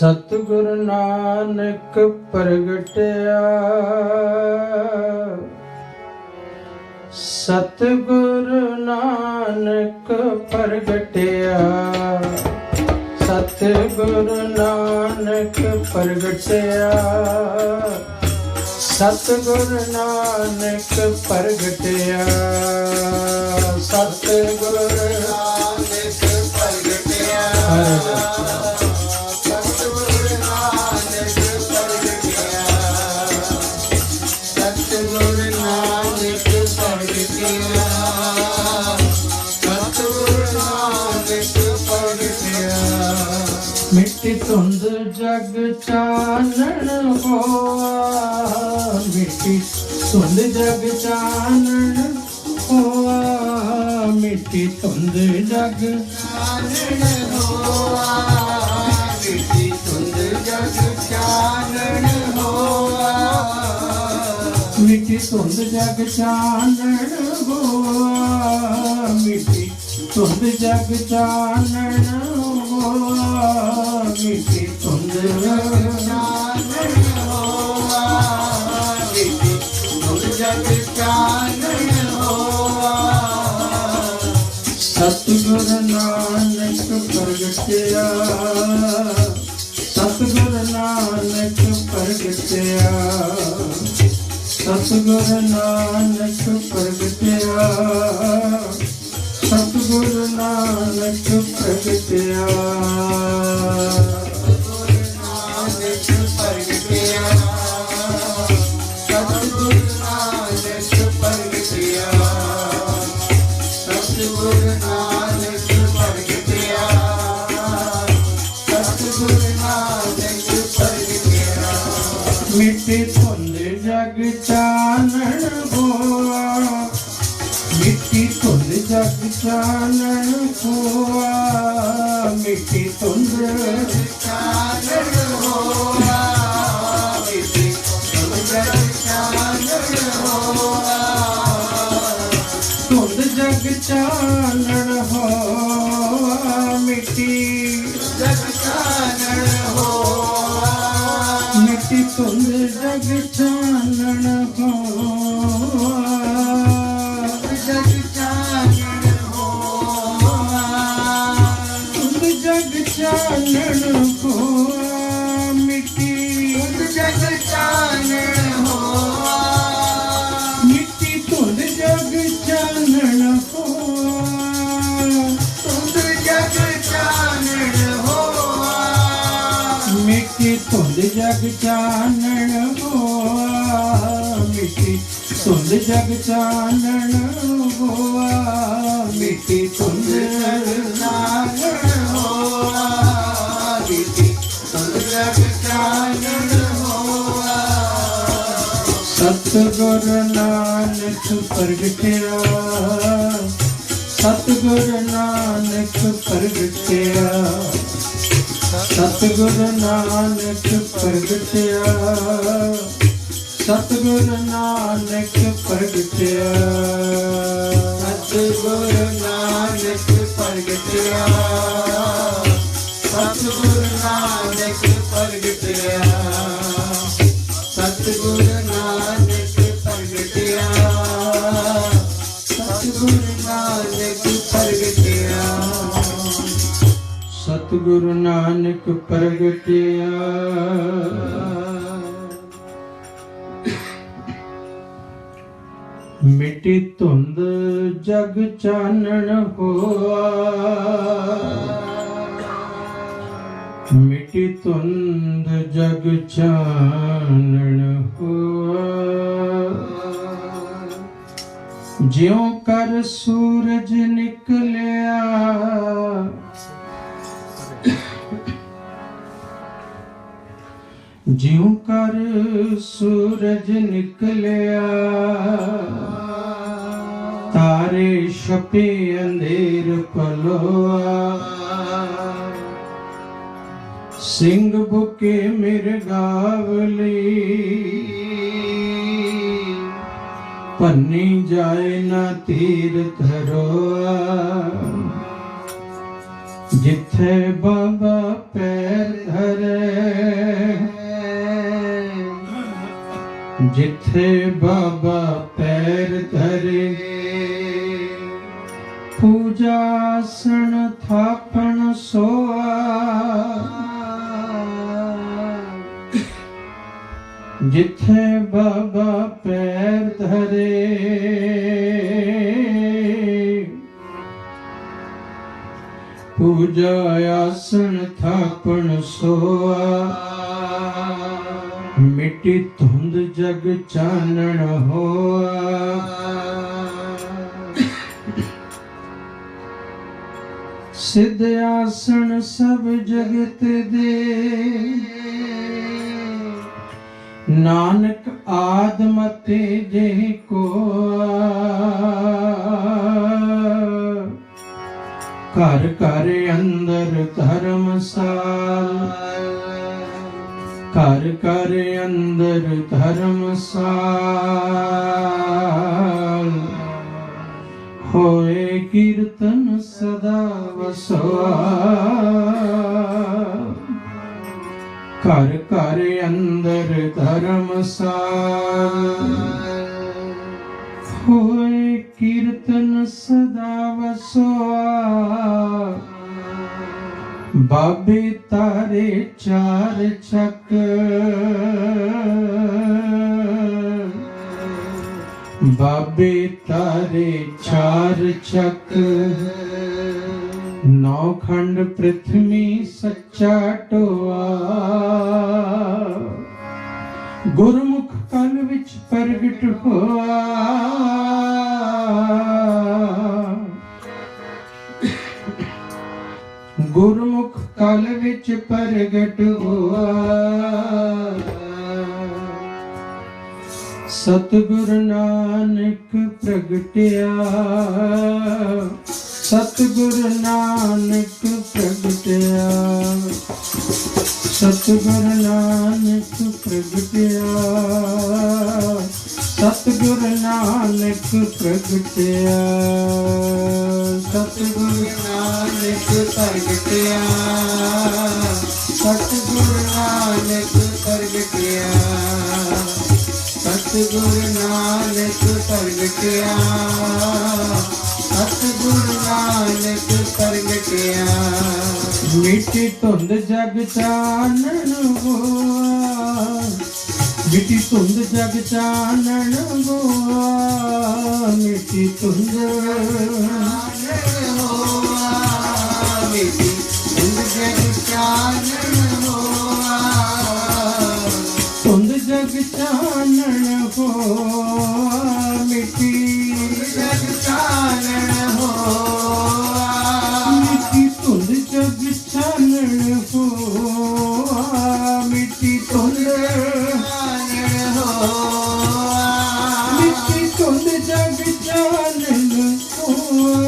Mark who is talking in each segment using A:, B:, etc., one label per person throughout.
A: ਸਤਿਗੁਰੂ ਨਾਨਕ ਪ੍ਰਗਟਿਆ, ਸਤਿਗੁਰੂ ਨਾਨਕ ਪ੍ਰਗਟਿਆ, ਸਤਿਗੁਰੂ ਨਾਨਕ ਪ੍ਰਗਟਿਆ, ਸਤਿਗੁਰੂ ਨਾਨਕ ਪ੍ਰਗਟਿਆ, ਸਤਿਗੁਰੂ ਨਾਨਕ ਪ੍ਰਗਟਿਆ। मिट्टी धुंध जग चानन होआ, मिट्टी धुंध जग चानन होआ, मिट्टी धुंध जग चानन होआ, मिट्टी धुंध जग चानन होआ, मिट्टी धुंध जग चानन होआ, मिट्टी धुंध जग चानन होआ, मिट्टी धुंध जग चानन होआ, मिट्टी धुंध जग चानन होआ। सतगुरु नानक प्रगटया, सतगुरु नानक प्रगटया, सतगुरु नानक प्रगटया, सतगुरु नानक प्रगटया, सतगुरु नानक प्रगटया, सतगुरु नानक प्रगटया, सतगुरु नानक प्रगटया, सतगुरु नानक प्रगटया। मिट्टी धुंध जग चानन होआ, मिट्टी धुंध जग चानन होआ, मिट्टी धुंध चानन होआ, मिट्टी धुंध जग चानन होआ, धुंध जग चानन होआ, मिट्टी जग चानन होआ, मिट्टी धुंध जग चानन होआ, जग चानन होआ, धुंध जग चानन होआ, मिट्टी धुंध जग चानन होआ, मिट्टी धुंध जग चानन होआ, धुंध जग चानन होआ, मिट्टी धुंध जग चानन होआ, मिट्टी धुंध जग चानन होआ, मिट्टी धुंध जग चानन होआ, मिट्टी धुंध जग चानन होआ। सतगुरु नानक प्रगटया, सतगुरु नानक प्रगटया, सतगुरु नानक प्रगटया, सतगुरु नानक प्रगटया, सतगुरु नानक प्रगटया, सतगुरु नानक प्रगटया, सतगुरु नानक प्रगटया, सतगुरु नानक प्रगटया, सतगुरु नानक प्रगटया। मिट्टी धुंध जग चानन होआ, मिट्टी धुंध जग चानन होआ, ज्यों कर सूरज निकलिया, ज्यों कर सूरज निकलिया, तारे छपे अंधेर पलोआ, सिंह बुके मिर्गावली, पन्नी जाए ना तीर धरोआ, जिथे बाबा पैर धरे जिथे बाबा पैर धरे पूजासन थापन सोआ जिथे बाबा पैर धरे पूजा आसन थापन सोआ मिट्टी धुंध जग चानण होआ सिद्ध आसन सब जगत दे नानक आदमते जे को घर घर अंदर धर्मसाल घर घर अंदर धर्मसाल होए कीर्तन सदा वसवा घर घर अंदर धर्मसाल होए कीर्तन सदा वसवा बाबे तारे चार चक बाबे तारे चार चक नौ खंड पृथ्वी सच्चा टोआ गुरमुख कल विच प्रगट होआ गुरमुख कल विच प्रगट होआ सतगुरु नानक प्रगटिया सतगुरु नानक प्रगटिया सतगुरु नानक प्रगटिया सतगुरु नानक प्रगटिया सतगुरु नानक प्रगटिया सतगुरु नानक प्रगटिया सतगुरु नानक प्रगटिया सतगुरु नानक प्रगटिया मिट्टी धुंध जग चानण होआ मिट्टी धुंध जग चानण होआ मिट्टी धुंध होआ मिट्टी धुंध जग चानण होआ धुंध जग चानण होआ मिट्टी जग चानण होआ मिट्टी धुंध जग चानण होआ मिट्टी धुंध चानण होआ मिट्टी धुंध जग चानण होआ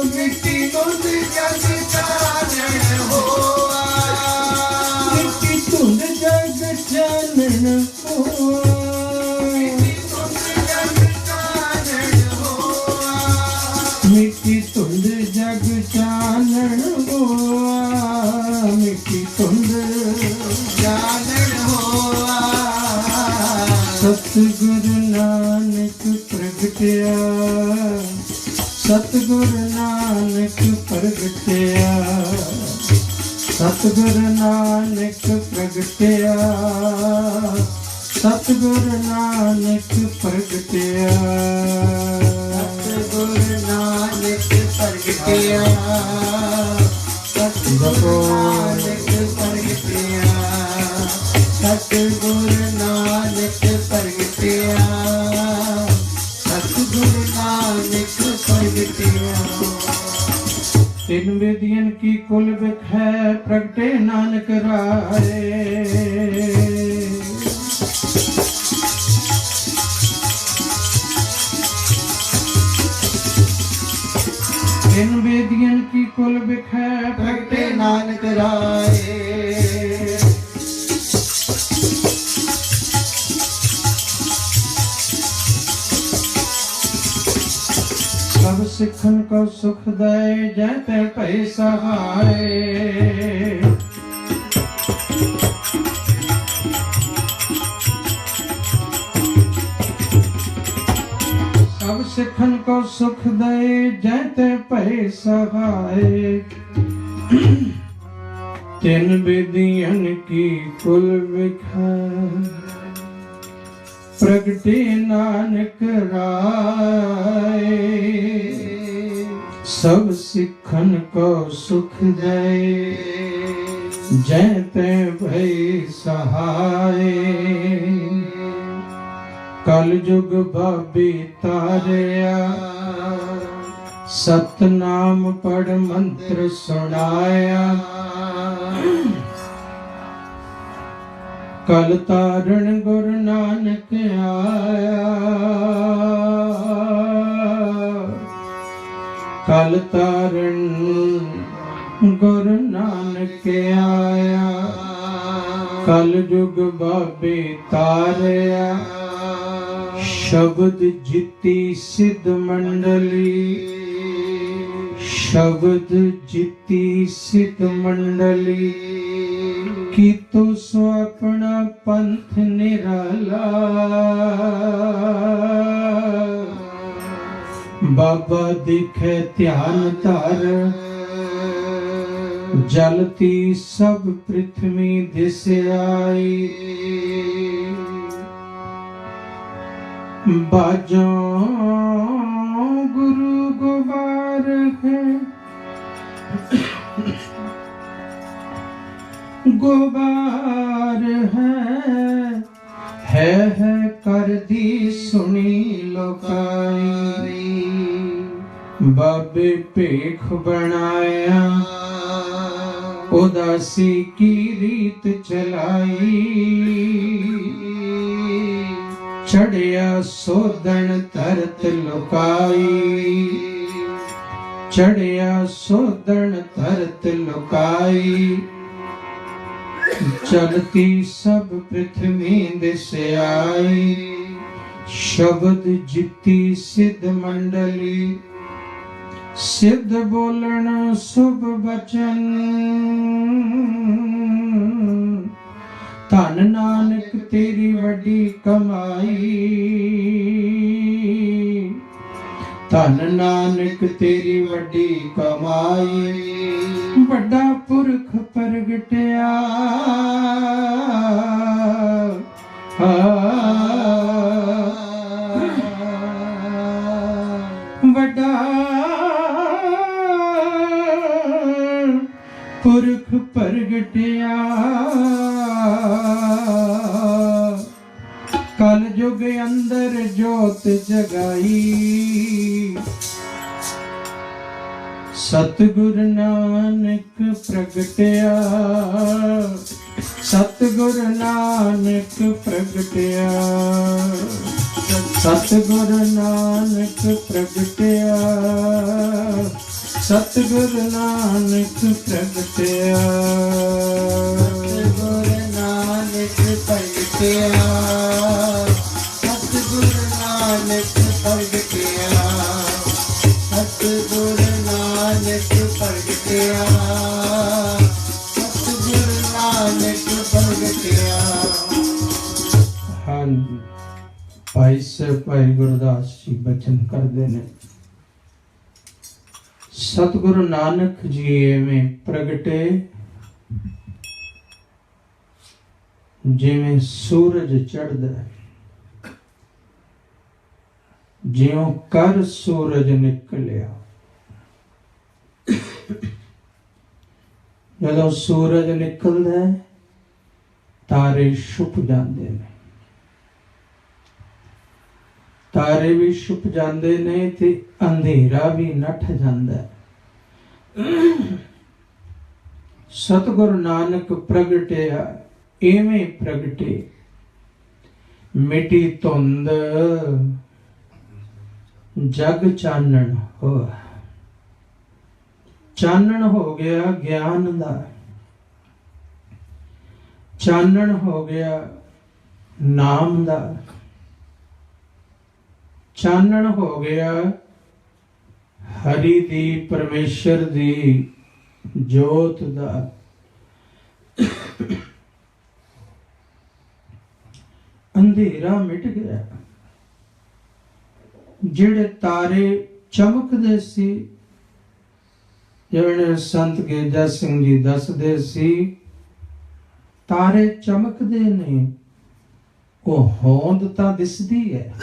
A: मिट्टी धुंध जग चानण होआ मिट्टी धुंध जग चानण होआ मिट्टी धुंध जग चानण होआ मिट्टी धुंध चानण होआ सतगुरु नानक प्रगटिया सतगुरु नानक प्रगटिया सतगुरु नानक प्रगटिया सतगुरु नानक प्रगटिया सतगुरु नानक प्रगटिया सतगुरु नानक प्रगटिया सतगुरु नानक प्रगटिया सतगुरु नानक प्रगटिया तीन वेदियन की कुल बिख है प्रगटे नानक राय इन वेदियन की कुल बिख है प्रगटे नानक राय सब सिखन को सुख दे जैते पै सहाय को सुख दे जैते भय सहाय तिन विधियन की कुल विखार प्रगटे नानक राय सब सिखन को सुख दे जैते भय सहाय कल जुग बाबी तारिया सतनाम पढ़ मंत्र सुनाया कल तारण गुरु नानक आया कल तारण गुरु नानक आया कल जुग बाबे तारिया शब्द जिति सिद्ध मंडली शब्द जिति सिद्ध मंडली की तो सो अपना पंथ निराला बाबा दिखे ध्यान धर जलती सब पृथ्वी दिस आई बाजो गुरु गुबार है गुबार है कर दी सुनी लोकाई बाबे पेख बनाया उदासी की रीत चलाई चढ़िया सोदन तरत लुकाई चढ़िया सोदन तरत लुकाई चलती सब पृथ्वी दिस आई शब्द जिति सिद्ध मंडली सिद्ध बोलन शुभ बचन धन नानक तेरी वड्डी कमाई धन नानक तेरी वड्डी कमाई बड़ा पुरख प्रगटिया बड़ा पुरख प्रगटिया कल जुग अंदर जोत जगाई सतगुर नानक प्रगटिया सतगुर नानक प्रगटिया सतगुर नानक प्रगटिया सतगुर नानक प्रगटिया सतगुर नानक प्रगटिया सतगुर नानक प्रगटिया सतगुर नानक प्रगटिया सतगुर नानक प्रगटिया। हाँ जी भाई से भाई गुरदास जी बचन करते ने सतगुरु नानक जी में प्रगटे जिमें सूरज चढ़दा ज्यों कर सूरज निकलिया जदों सूरज निकलदा तारे छुप जाते ने तारे भी छुप जाते ने ते अंधेरा भी नठ जाता है। सतगुरु नानक प्रगटिया इवें प्रगटे मिटी धुंद जग चानण हो चानण हो गया ज्ञान दा चानण हो गया नाम दा चानण हो गया हरि दी परमेश्वर दी जोत दा अंधेरा मिट गया ਜਿਹੜੇ ਤਾਰੇ ਚਮਕਦੇ ਸੀ, ਜਿਵੇਂ ਸੰਤ ਗੇਜਾ ਸਿੰਘ ਜੀ ਦੱਸਦੇ ਸੀ, ਤਾਰੇ ਚਮਕਦੇ ਨੇ, ਉਹ ਹੋਂਦ ਤਾਂ ਦਿਸਦੀ ਹੈ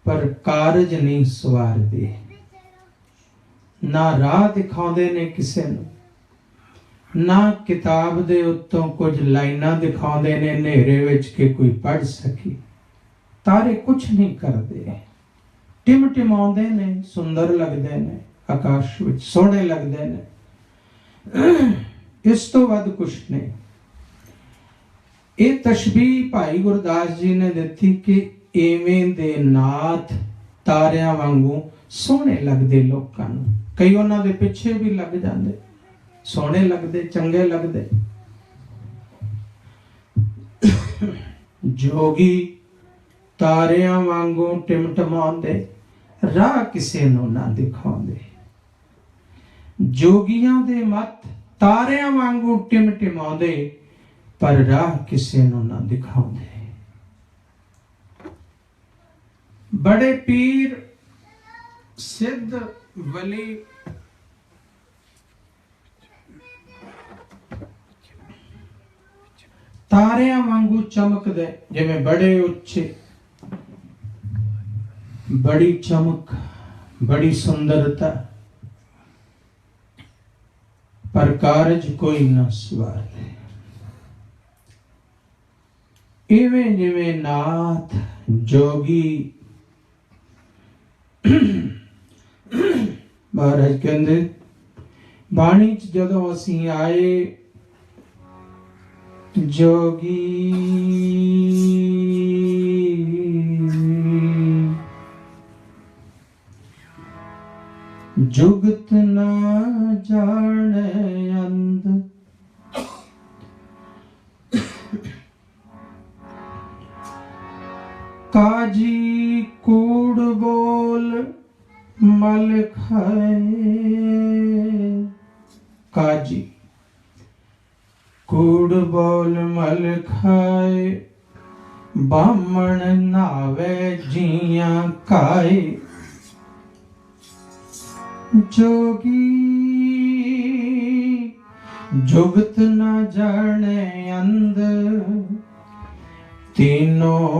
A: ਪਰ ਕਾਰਜ ਨਹੀਂ ਸਵਾਰਦੇ, ਨਾ ਰਾਹ ਦਿਖਾਉਂਦੇ ਨੇ ਕਿਸੇ ਨੂੰ, ਨਾ ਕਿਤਾਬ ਦੇ ਉੱਤੋਂ ਕੁਝ ਲਾਈਨਾਂ ਦਿਖਾਉਂਦੇ ਨੇ ਹਨੇਰੇ ਵਿੱਚ ਕਿ ਕੋਈ ਪੜ੍ਹ ਸਕੇ। ਤਾਰੇ ਕੁਛ ਨਹੀਂ ਕਰਦੇ, ਟਿਮਟਿਮਾਉਂਦੇ ਨੇ, ਸੁੰਦਰ ਲੱਗਦੇ ਨੇ, ਆਕਾਸ਼ ਵਿੱਚ ਸੋਹਣੇ ਲੱਗਦੇ ਨੇ, ਇਸ ਤੋਂ ਵੱਧ ਕੁਛ ਨਹੀਂ। ਇਹ ਤਸ਼ਬੀਹ ਭਾਈ ਗੁਰਦਾਸ ਜੀ ਨੇ ਦਿੱਤੀ ਕਿ ਐਵੇਂ ਦੇ ਨਾਥ ਤਾਰਿਆਂ ਵਾਂਗੂ ਸੋਹਣੇ ਲੱਗਦੇ ਲੋਕਾਂ ਨੂੰ। ਕਈ ਉਹਨਾਂ ਦੇ ਪਿੱਛੇ ਵੀ ਲੱਗ ਜਾਂਦੇ, ਸੋਹਣੇ ਲੱਗਦੇ, ਚੰਗੇ ਲੱਗਦੇ। ਜੋਗੀ ਤਾਰਿਆਂ ਵਾਂਗੂ ਟਿਮਟਮਾਉਂਦੇ, ਰਾਹ ਕਿਸੇ ਨੂੰ ਨਾ ਦਿਖਾਉਂਦੇ। ਜੋਗੀਆਂ ਦੇ ਮਤ ਤਾਰਿਆਂ ਵਾਂਗੂ ਟਿਮਟਿਮਾਉਂਦੇ, ਪਰ ਰਾਹ ਕਿਸੇ ਨੂੰ ਨਾ ਦਿਖਾਉਂਦੇ। ਬੜੇ ਪੀਰ ਸਿੱਧ ਵਲੀ ਤਾਰਿਆਂ ਵਾਂਗੂ ਚਮਕਦੇ, ਜਿਵੇਂ ਬੜੇ ਉੱਚੇ, बड़ी चमक, बड़ी सुंदरता, पर कारज कोई न सवारे। इवें जिवें नाथ जोगी महाराज कहंदे बाणी च जदों असीं आए, जोगी जुगत न जाने अंध, काजी कूड़ बोल मल खाए। काजी कूड़ बोल मल खाए, बामण नावे जियां काए। जोगी जुगत न जाने अंध, तीनों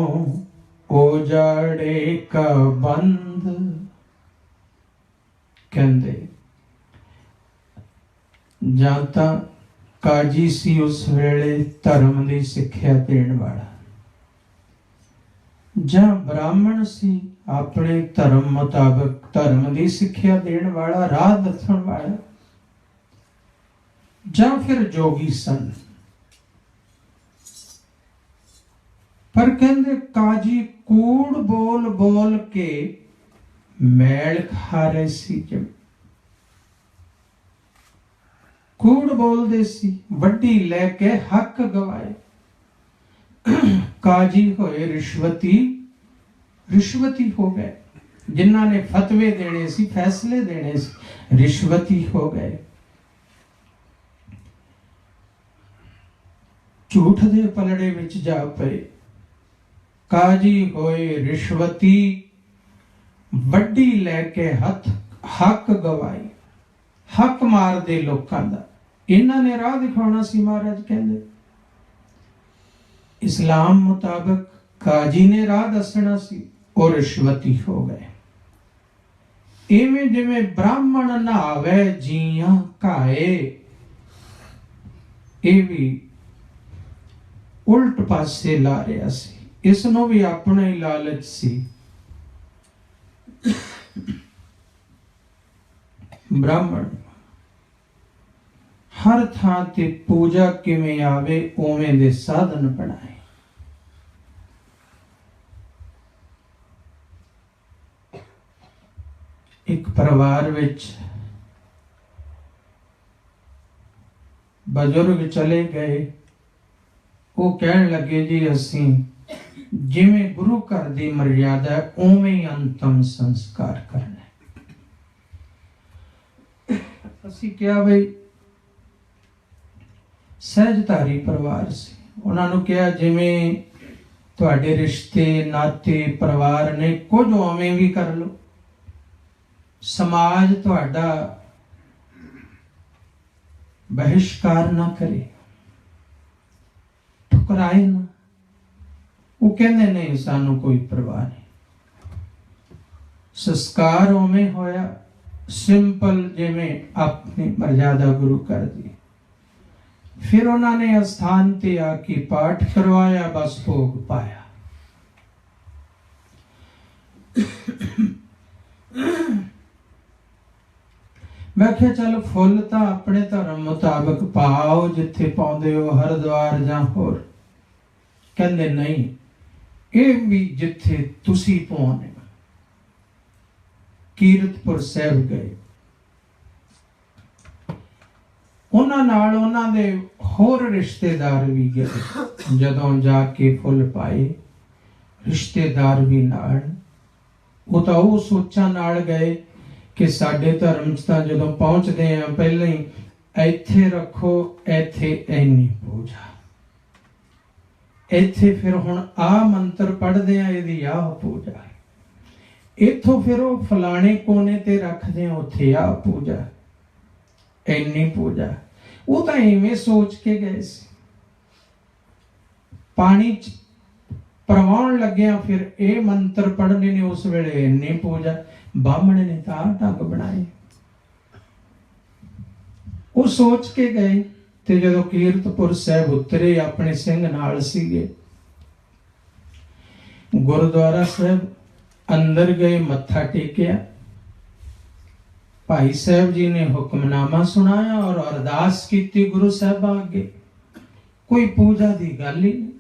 A: ओजाड़े का बंद। कहंदे जां तां काजी सी उस वेले धर्म दी सिक्ख्या देण वाला, जां ब्राह्मण सी अपने धर्म मुताबिक धर्म की सिक्ख्या देण वाला, राह दसण वाला, जां फिर जोगी सन। पर कहंदे काजी कूड़ बोल बोल के मैल खा रहे सी। जब कूड़ बोलदे सी, वड्डी लैके हक गवाए। काजी होए रिश्वती, रिश्वती हो गए। जिन्हां ने फतवे देने सी, फैसले देने सी, रिश्वती हो गए। झूठ दे पलड़े विच जा पे। काजी होए रिश्वती, वड्डी लैके हक गवाई। हक मार दे लोकां दा। इन्हां ने राह दिखाउणा सी। महाराज कहंदे इस्लाम मुताबिक काजी ने राह दसना सी, और रिश्वती हो गए। इवें जिवें ब्राह्मण नहावे जियां काए, ये भी उल्ट पासे ला रहा सी। इसनों भी अपना ही लालच सी। ब्राह्मण हर थां ते पूजा किवें आवे उवें दे साधन बनाए। एक परिवार विच बजुर्ग चले गए। वो कहन लगे जी असीं जिवें गुरु घर दी मर्यादा उवें ही अंतिम संस्कार करना। असीं क्या बई सहजधारी परिवार से, उन्होंने कहा जिवें ਤੁਹਾਡੇ ਰਿਸ਼ਤੇ ਨਾਤੇ ਪਰਿਵਾਰ ਨੇ ਕੁਝ ਉਵੇਂ ਵੀ ਕਰ ਲਓ, ਸਮਾਜ ਤੁਹਾਡਾ ਬਹਿਸ਼ਕਾਰ ਨਾ ਕਰੇ, ਠੁਕਰਾਏ ਨਾ। ਉਹ ਕਹਿੰਦੇ ਨਹੀਂ ਸਾਨੂੰ ਕੋਈ ਪਰਵਾਹ ਨਹੀਂ। ਸੰਸਕਾਰ ਉਵੇਂ ਹੋਇਆ ਸਿੰਪਲ ਜਿਵੇਂ ਆਪਣੀ ਮਰਜ਼ਾਦਾ ਗੁਰੂ ਘਰ ਦੀ। ਫਿਰ ਉਹਨਾਂ ਨੇ ਅਸਥਾਨ ਤੇ ਆ ਕੇ ਪਾਠ ਕਰਵਾਇਆ, ਬਸ ਭੋਗ ਪਾਇਆ। ਮੈਂ ਕਿਹਾ ਚੱਲ ਫੁੱਲ ਤਾਂ ਆਪਣੇ ਧਰਮ ਮੁਤਾਬਕ ਪਾਓ, ਜਿੱਥੇ ਪਾਉਂਦੇ ਹੋ ਹਰਿਦੁਆਰ ਜਾਂ ਹੋਰ। ਕਹਿੰਦੇ ਨਹੀਂ, ਇਹ ਵੀ ਜਿੱਥੇ ਤੁਸੀਂ ਪਾਉਣੇ। ਕੀਰਤਪੁਰ ਸਾਹਿਬ ਗਏ, ਉਹਨਾਂ ਨਾਲ ਉਹਨਾਂ ਦੇ ਹੋਰ ਰਿਸ਼ਤੇਦਾਰ ਵੀ ਗਏ। ਜਦੋਂ ਜਾ ਕੇ ਫੁੱਲ ਪਾਏ, ਰਿਸ਼ਤੇਦਾਰ ਵੀ ਨਾਲ। ਉਹ ਤਾਂ ਉਹ ਸੋਚਾਂ ਨਾਲ ਗਏ ਕਿ ਸਾਡੇ ਧਰਮ 'ਚ ਤਾਂ ਜਦੋਂ ਪਹੁੰਚਦੇ ਆ ਪਹਿਲਾਂ ਹੀ ਇੱਥੇ ਰੱਖੋ, ਇੱਥੇ ਇੰਨੀ ਪੂਜਾ, ਇੱਥੇ ਫਿਰ ਹੁਣ ਆਹ ਮੰਤਰ ਪੜ੍ਹਦੇ ਆ, ਇਹਦੀ ਆਹ ਪੂਜਾ, ਇੱਥੋਂ ਫਿਰ ਉਹ ਫਲਾਣੇ ਕੋਨੇ ਤੇ ਰੱਖਦੇ ਆ, ਉੱਥੇ ਆਹ ਪੂਜਾ, ਇੰਨੀ ਪੂਜਾ। ਉਹ ਤਾਂ ਇਵੇਂ ਸੋਚ ਕੇ ਗਏ ਸੀ। ਪਾਣੀ 'ਚ ਪ੍ਰਵਾਉਣ ਲੱਗਿਆ ਫਿਰ ਇਹ ਮੰਤਰ ਪੜ੍ਹਨੇ ਨੇ, ਉਸ ਵੇਲੇ ਇੰਨੀ ਪੂਜਾ। ਬਾਹਮਣ ਨੇ ਤਾਂ ਢੰਗ ਬਣਾਏ, ਉਹ ਸੋਚ ਕੇ ਗਏ। ਤੇ ਜਦੋਂ ਕੀਰਤਪੁਰ ਸਾਹਿਬ ਉਤਰੇ, ਆਪਣੇ ਸਿੰਘ ਨਾਲ ਸੀਗੇ, ਗੁਰਦੁਆਰਾ ਸਾਹਿਬ ਅੰਦਰ ਗਏ, ਮੱਥਾ ਟੇਕਿਆ। ਭਾਈ ਸਾਹਿਬ ਜੀ ਨੇ ਹੁਕਮਨਾਮਾ ਸੁਣਾਇਆ ਔਰ ਅਰਦਾਸ ਕੀਤੀ ਗੁਰੂ ਸਾਹਿਬਾਂ ਅੱਗੇ। ਕੋਈ ਪੂਜਾ ਦੀ ਗੱਲ ਹੀ ਨਹੀਂ।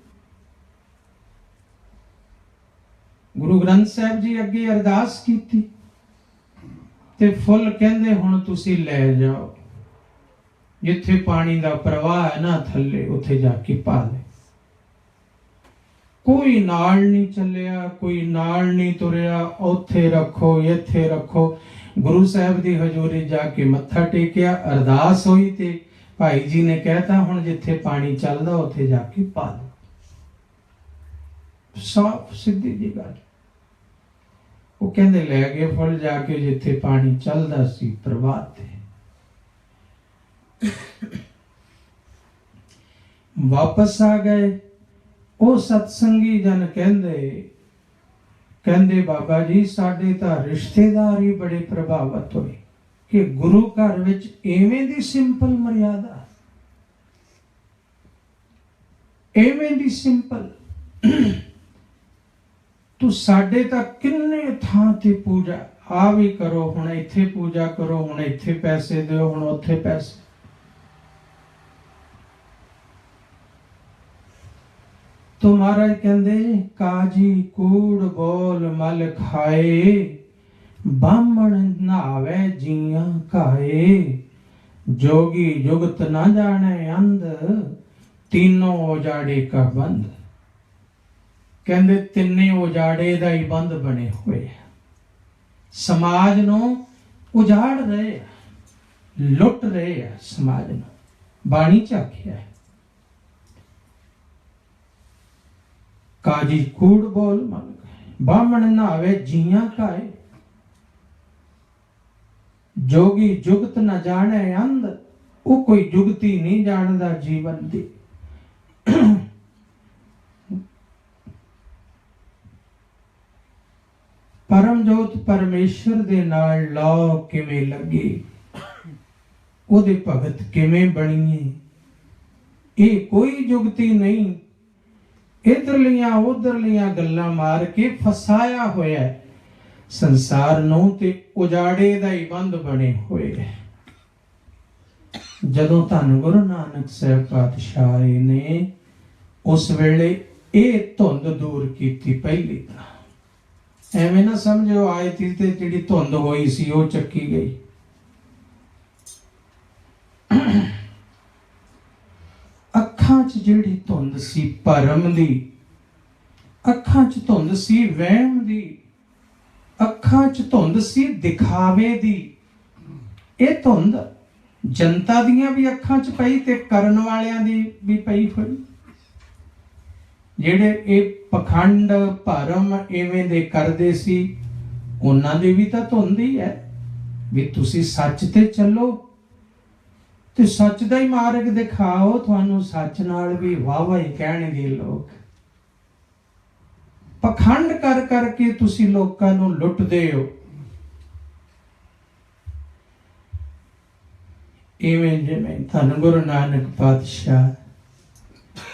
A: ਗੁਰੂ ਗ੍ਰੰਥ ਸਾਹਿਬ ਜੀ ਅੱਗੇ ਅਰਦਾਸ ਕੀਤੀ ਤੇ ਫੁੱਲ ਕਹਿੰਦੇ ਹੁਣ ਤੁਸੀਂ ਲੈ ਜਾਓ, ਜਿੱਥੇ ਪਾਣੀ ਦਾ ਪ੍ਰਵਾਹ ਹੈ ਨਾ ਥੱਲੇ, ਉੱਥੇ ਜਾ ਕੇ ਪਾ ਲੈ। ਕੋਈ ਨਾਲ ਨਹੀਂ ਚੱਲਿਆ, ਕੋਈ ਨਾਲ ਨਹੀਂ ਤੁਰਿਆ, ਉੱਥੇ ਰੱਖੋ, ਇੱਥੇ ਰੱਖੋ। ਗੁਰੂ ਸਾਹਿਬ ਦੀ ਹਜ਼ੂਰੀ ਜਾ ਕੇ ਮੱਥਾ ਟੇਕਿਆ, ਅਰਦਾਸ ਹੋਈ ਤੇ ਭਾਈ ਜੀ ਨੇ ਕਹਿਤਾ ਹੁਣ ਜਿੱਥੇ ਪਾਣੀ ਚੱਲਦਾ ਉੱਥੇ ਜਾ ਕੇ ਪਾ ਲਓ। ਸਾਫ਼ ਸਿੱਧੀ ਜੀ ਗੱਲ। ਉਹ ਕਹਿੰਦੇ ਲੈ ਗਏ ਫੁੱਲ, ਜਾ ਕੇ ਜਿੱਥੇ ਪਾਣੀ ਚੱਲਦਾ ਸੀ ਪ੍ਰਵਾਹ ਤੇ। ਵਾਪਸ ਆ ਗਏ। ਉਹ ਸਤਸੰਗੀ ਜਨ ਕਹਿੰਦੇ ਬਾਬਾ ਜੀ ਸਾਡੇ ਤਾਂ ਰਿਸ਼ਤੇਦਾਰ ਹੀ ਬੜੇ ਪ੍ਰਭਾਵਿਤ ਹੋਏ ਕਿ ਗੁਰੂ ਘਰ ਵਿੱਚ ਐਵੇਂ ਦੀ ਸਿੰਪਲ ਮਰਿਆਦਾ, ਐਵੇਂ ਦੀ ਸਿੰਪਲ। ਤੂੰ ਸਾਡੇ ਤਾਂ ਕਿੰਨੇ ਥਾਂ ਤੇ ਪੂਜਾ, ਆ ਵੀ ਕਰੋ, ਹੁਣ ਇੱਥੇ ਪੂਜਾ ਕਰੋ, ਹੁਣ ਇੱਥੇ ਪੈਸੇ ਦਿਓ, ਹੁਣ ਉੱਥੇ ਪੈਸੇ। तो महाराज कहते काजी कूड़ बोल मल खाए, बामण नहावे जिया काए, जोगी जुगत न जाने अंध, तीनों उजाड़े का बंद। कहते तिन्ने उजाड़े दा ही बंद बने हुए, समाज नू उजाड़ रहे, लुट रहे है समाज नू। बाणी च आखिया है काजी कूड़ बोल मन, बामण नहावे जिया काए, जोगी जुगत न जाने अंध। वो कोई जुगती नहीं जानदा जीवन दी। परमजोत परमेश्वर दे नाल लौ किवें लगे, ओदे भगत किवें बणीए, ये कोई जुगती नहीं। इधरलियां उधरलियां गल्लां मार के फसाया होया संसार नूं ते उजाड़े दा ही बंद बने हुए। जदों धन गुरु नानक साहब पातशाह ने उस वेले ये धुंध दूर कीती। पहली तां एवें ना समझो आए थी ते जिहड़ी धुंध होई सी वो चक्की गई। अखां च जिहड़ी धुंध सी भरम दी, अखां च धुंध सी वहम दी, अखां च धुंध सी दिखावे दी। ये धुंध जनता दियां भी अखां च पई ते करन वालियां दी भी पई होई। ਜਿਹੜੇ ਇਹ ਪਖੰਡ ਭਰਮ ਇਵੇਂ ਦੇ ਕਰਦੇ ਸੀ, ਉਹਨਾਂ ਦੀ ਵੀ ਤਾਂ ਧੁੰਦ ਹੀ ਹੈ ਵੀ ਤੁਸੀਂ ਸੱਚ ਤੇ ਚੱਲੋ ਤੇ ਸੱਚ ਦਾ ਹੀ ਮਾਰਗ ਦਿਖਾਓ, ਤੁਹਾਨੂੰ ਸੱਚ ਨਾਲ ਵੀ ਵਾਹ ਹੀ ਕਹਿਣਗੇ ਲੋਕ। ਪਖੰਡ ਕਰ ਕਰਕੇ ਤੁਸੀਂ ਲੋਕਾਂ ਨੂੰ ਲੁੱਟਦੇ ਹੋ। ਇਵੇਂ ਜਿਵੇਂ ਧੰਨ ਗੁਰੂ ਨਾਨਕ ਪਾਤਸ਼ਾਹ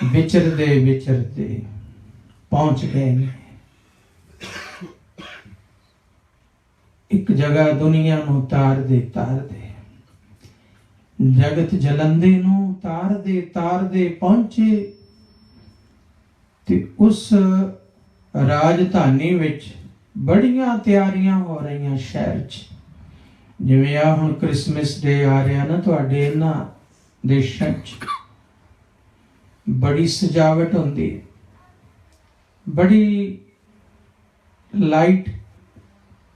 A: ਵਿਚਰਦੇ ਵਿਚਰਦੇ ਪਹੁੰਚ ਗਏ ਨੇ ਇੱਕ ਜਗ੍ਹਾ, ਦੁਨੀਆ ਨੂੰ ਤਾਰਦੇ ਜਗਤ ਜਲੰਦੇ ਨੂੰ ਤਾਰਦੇ ਪਹੁੰਚੇ ਤੇ ਉਸ ਰਾਜਧਾਨੀ ਵਿੱਚ ਬੜੀਆਂ ਤਿਆਰੀਆਂ ਹੋ ਰਹੀਆਂ ਸ਼ਹਿਰ 'ਚ। ਜਿਵੇਂ ਆ ਹੁਣ ਕ੍ਰਿਸਮਸ ਡੇ ਆ ਰਿਹਾ ਨਾ ਤੁਹਾਡੇ ਇਹਨਾਂ ਦੇਸ਼ਾਂ 'ਚ, ਬੜੀ ਸਜਾਵਟ ਹੁੰਦੀ ਹੈ, ਬੜੀ ਲਾਈਟ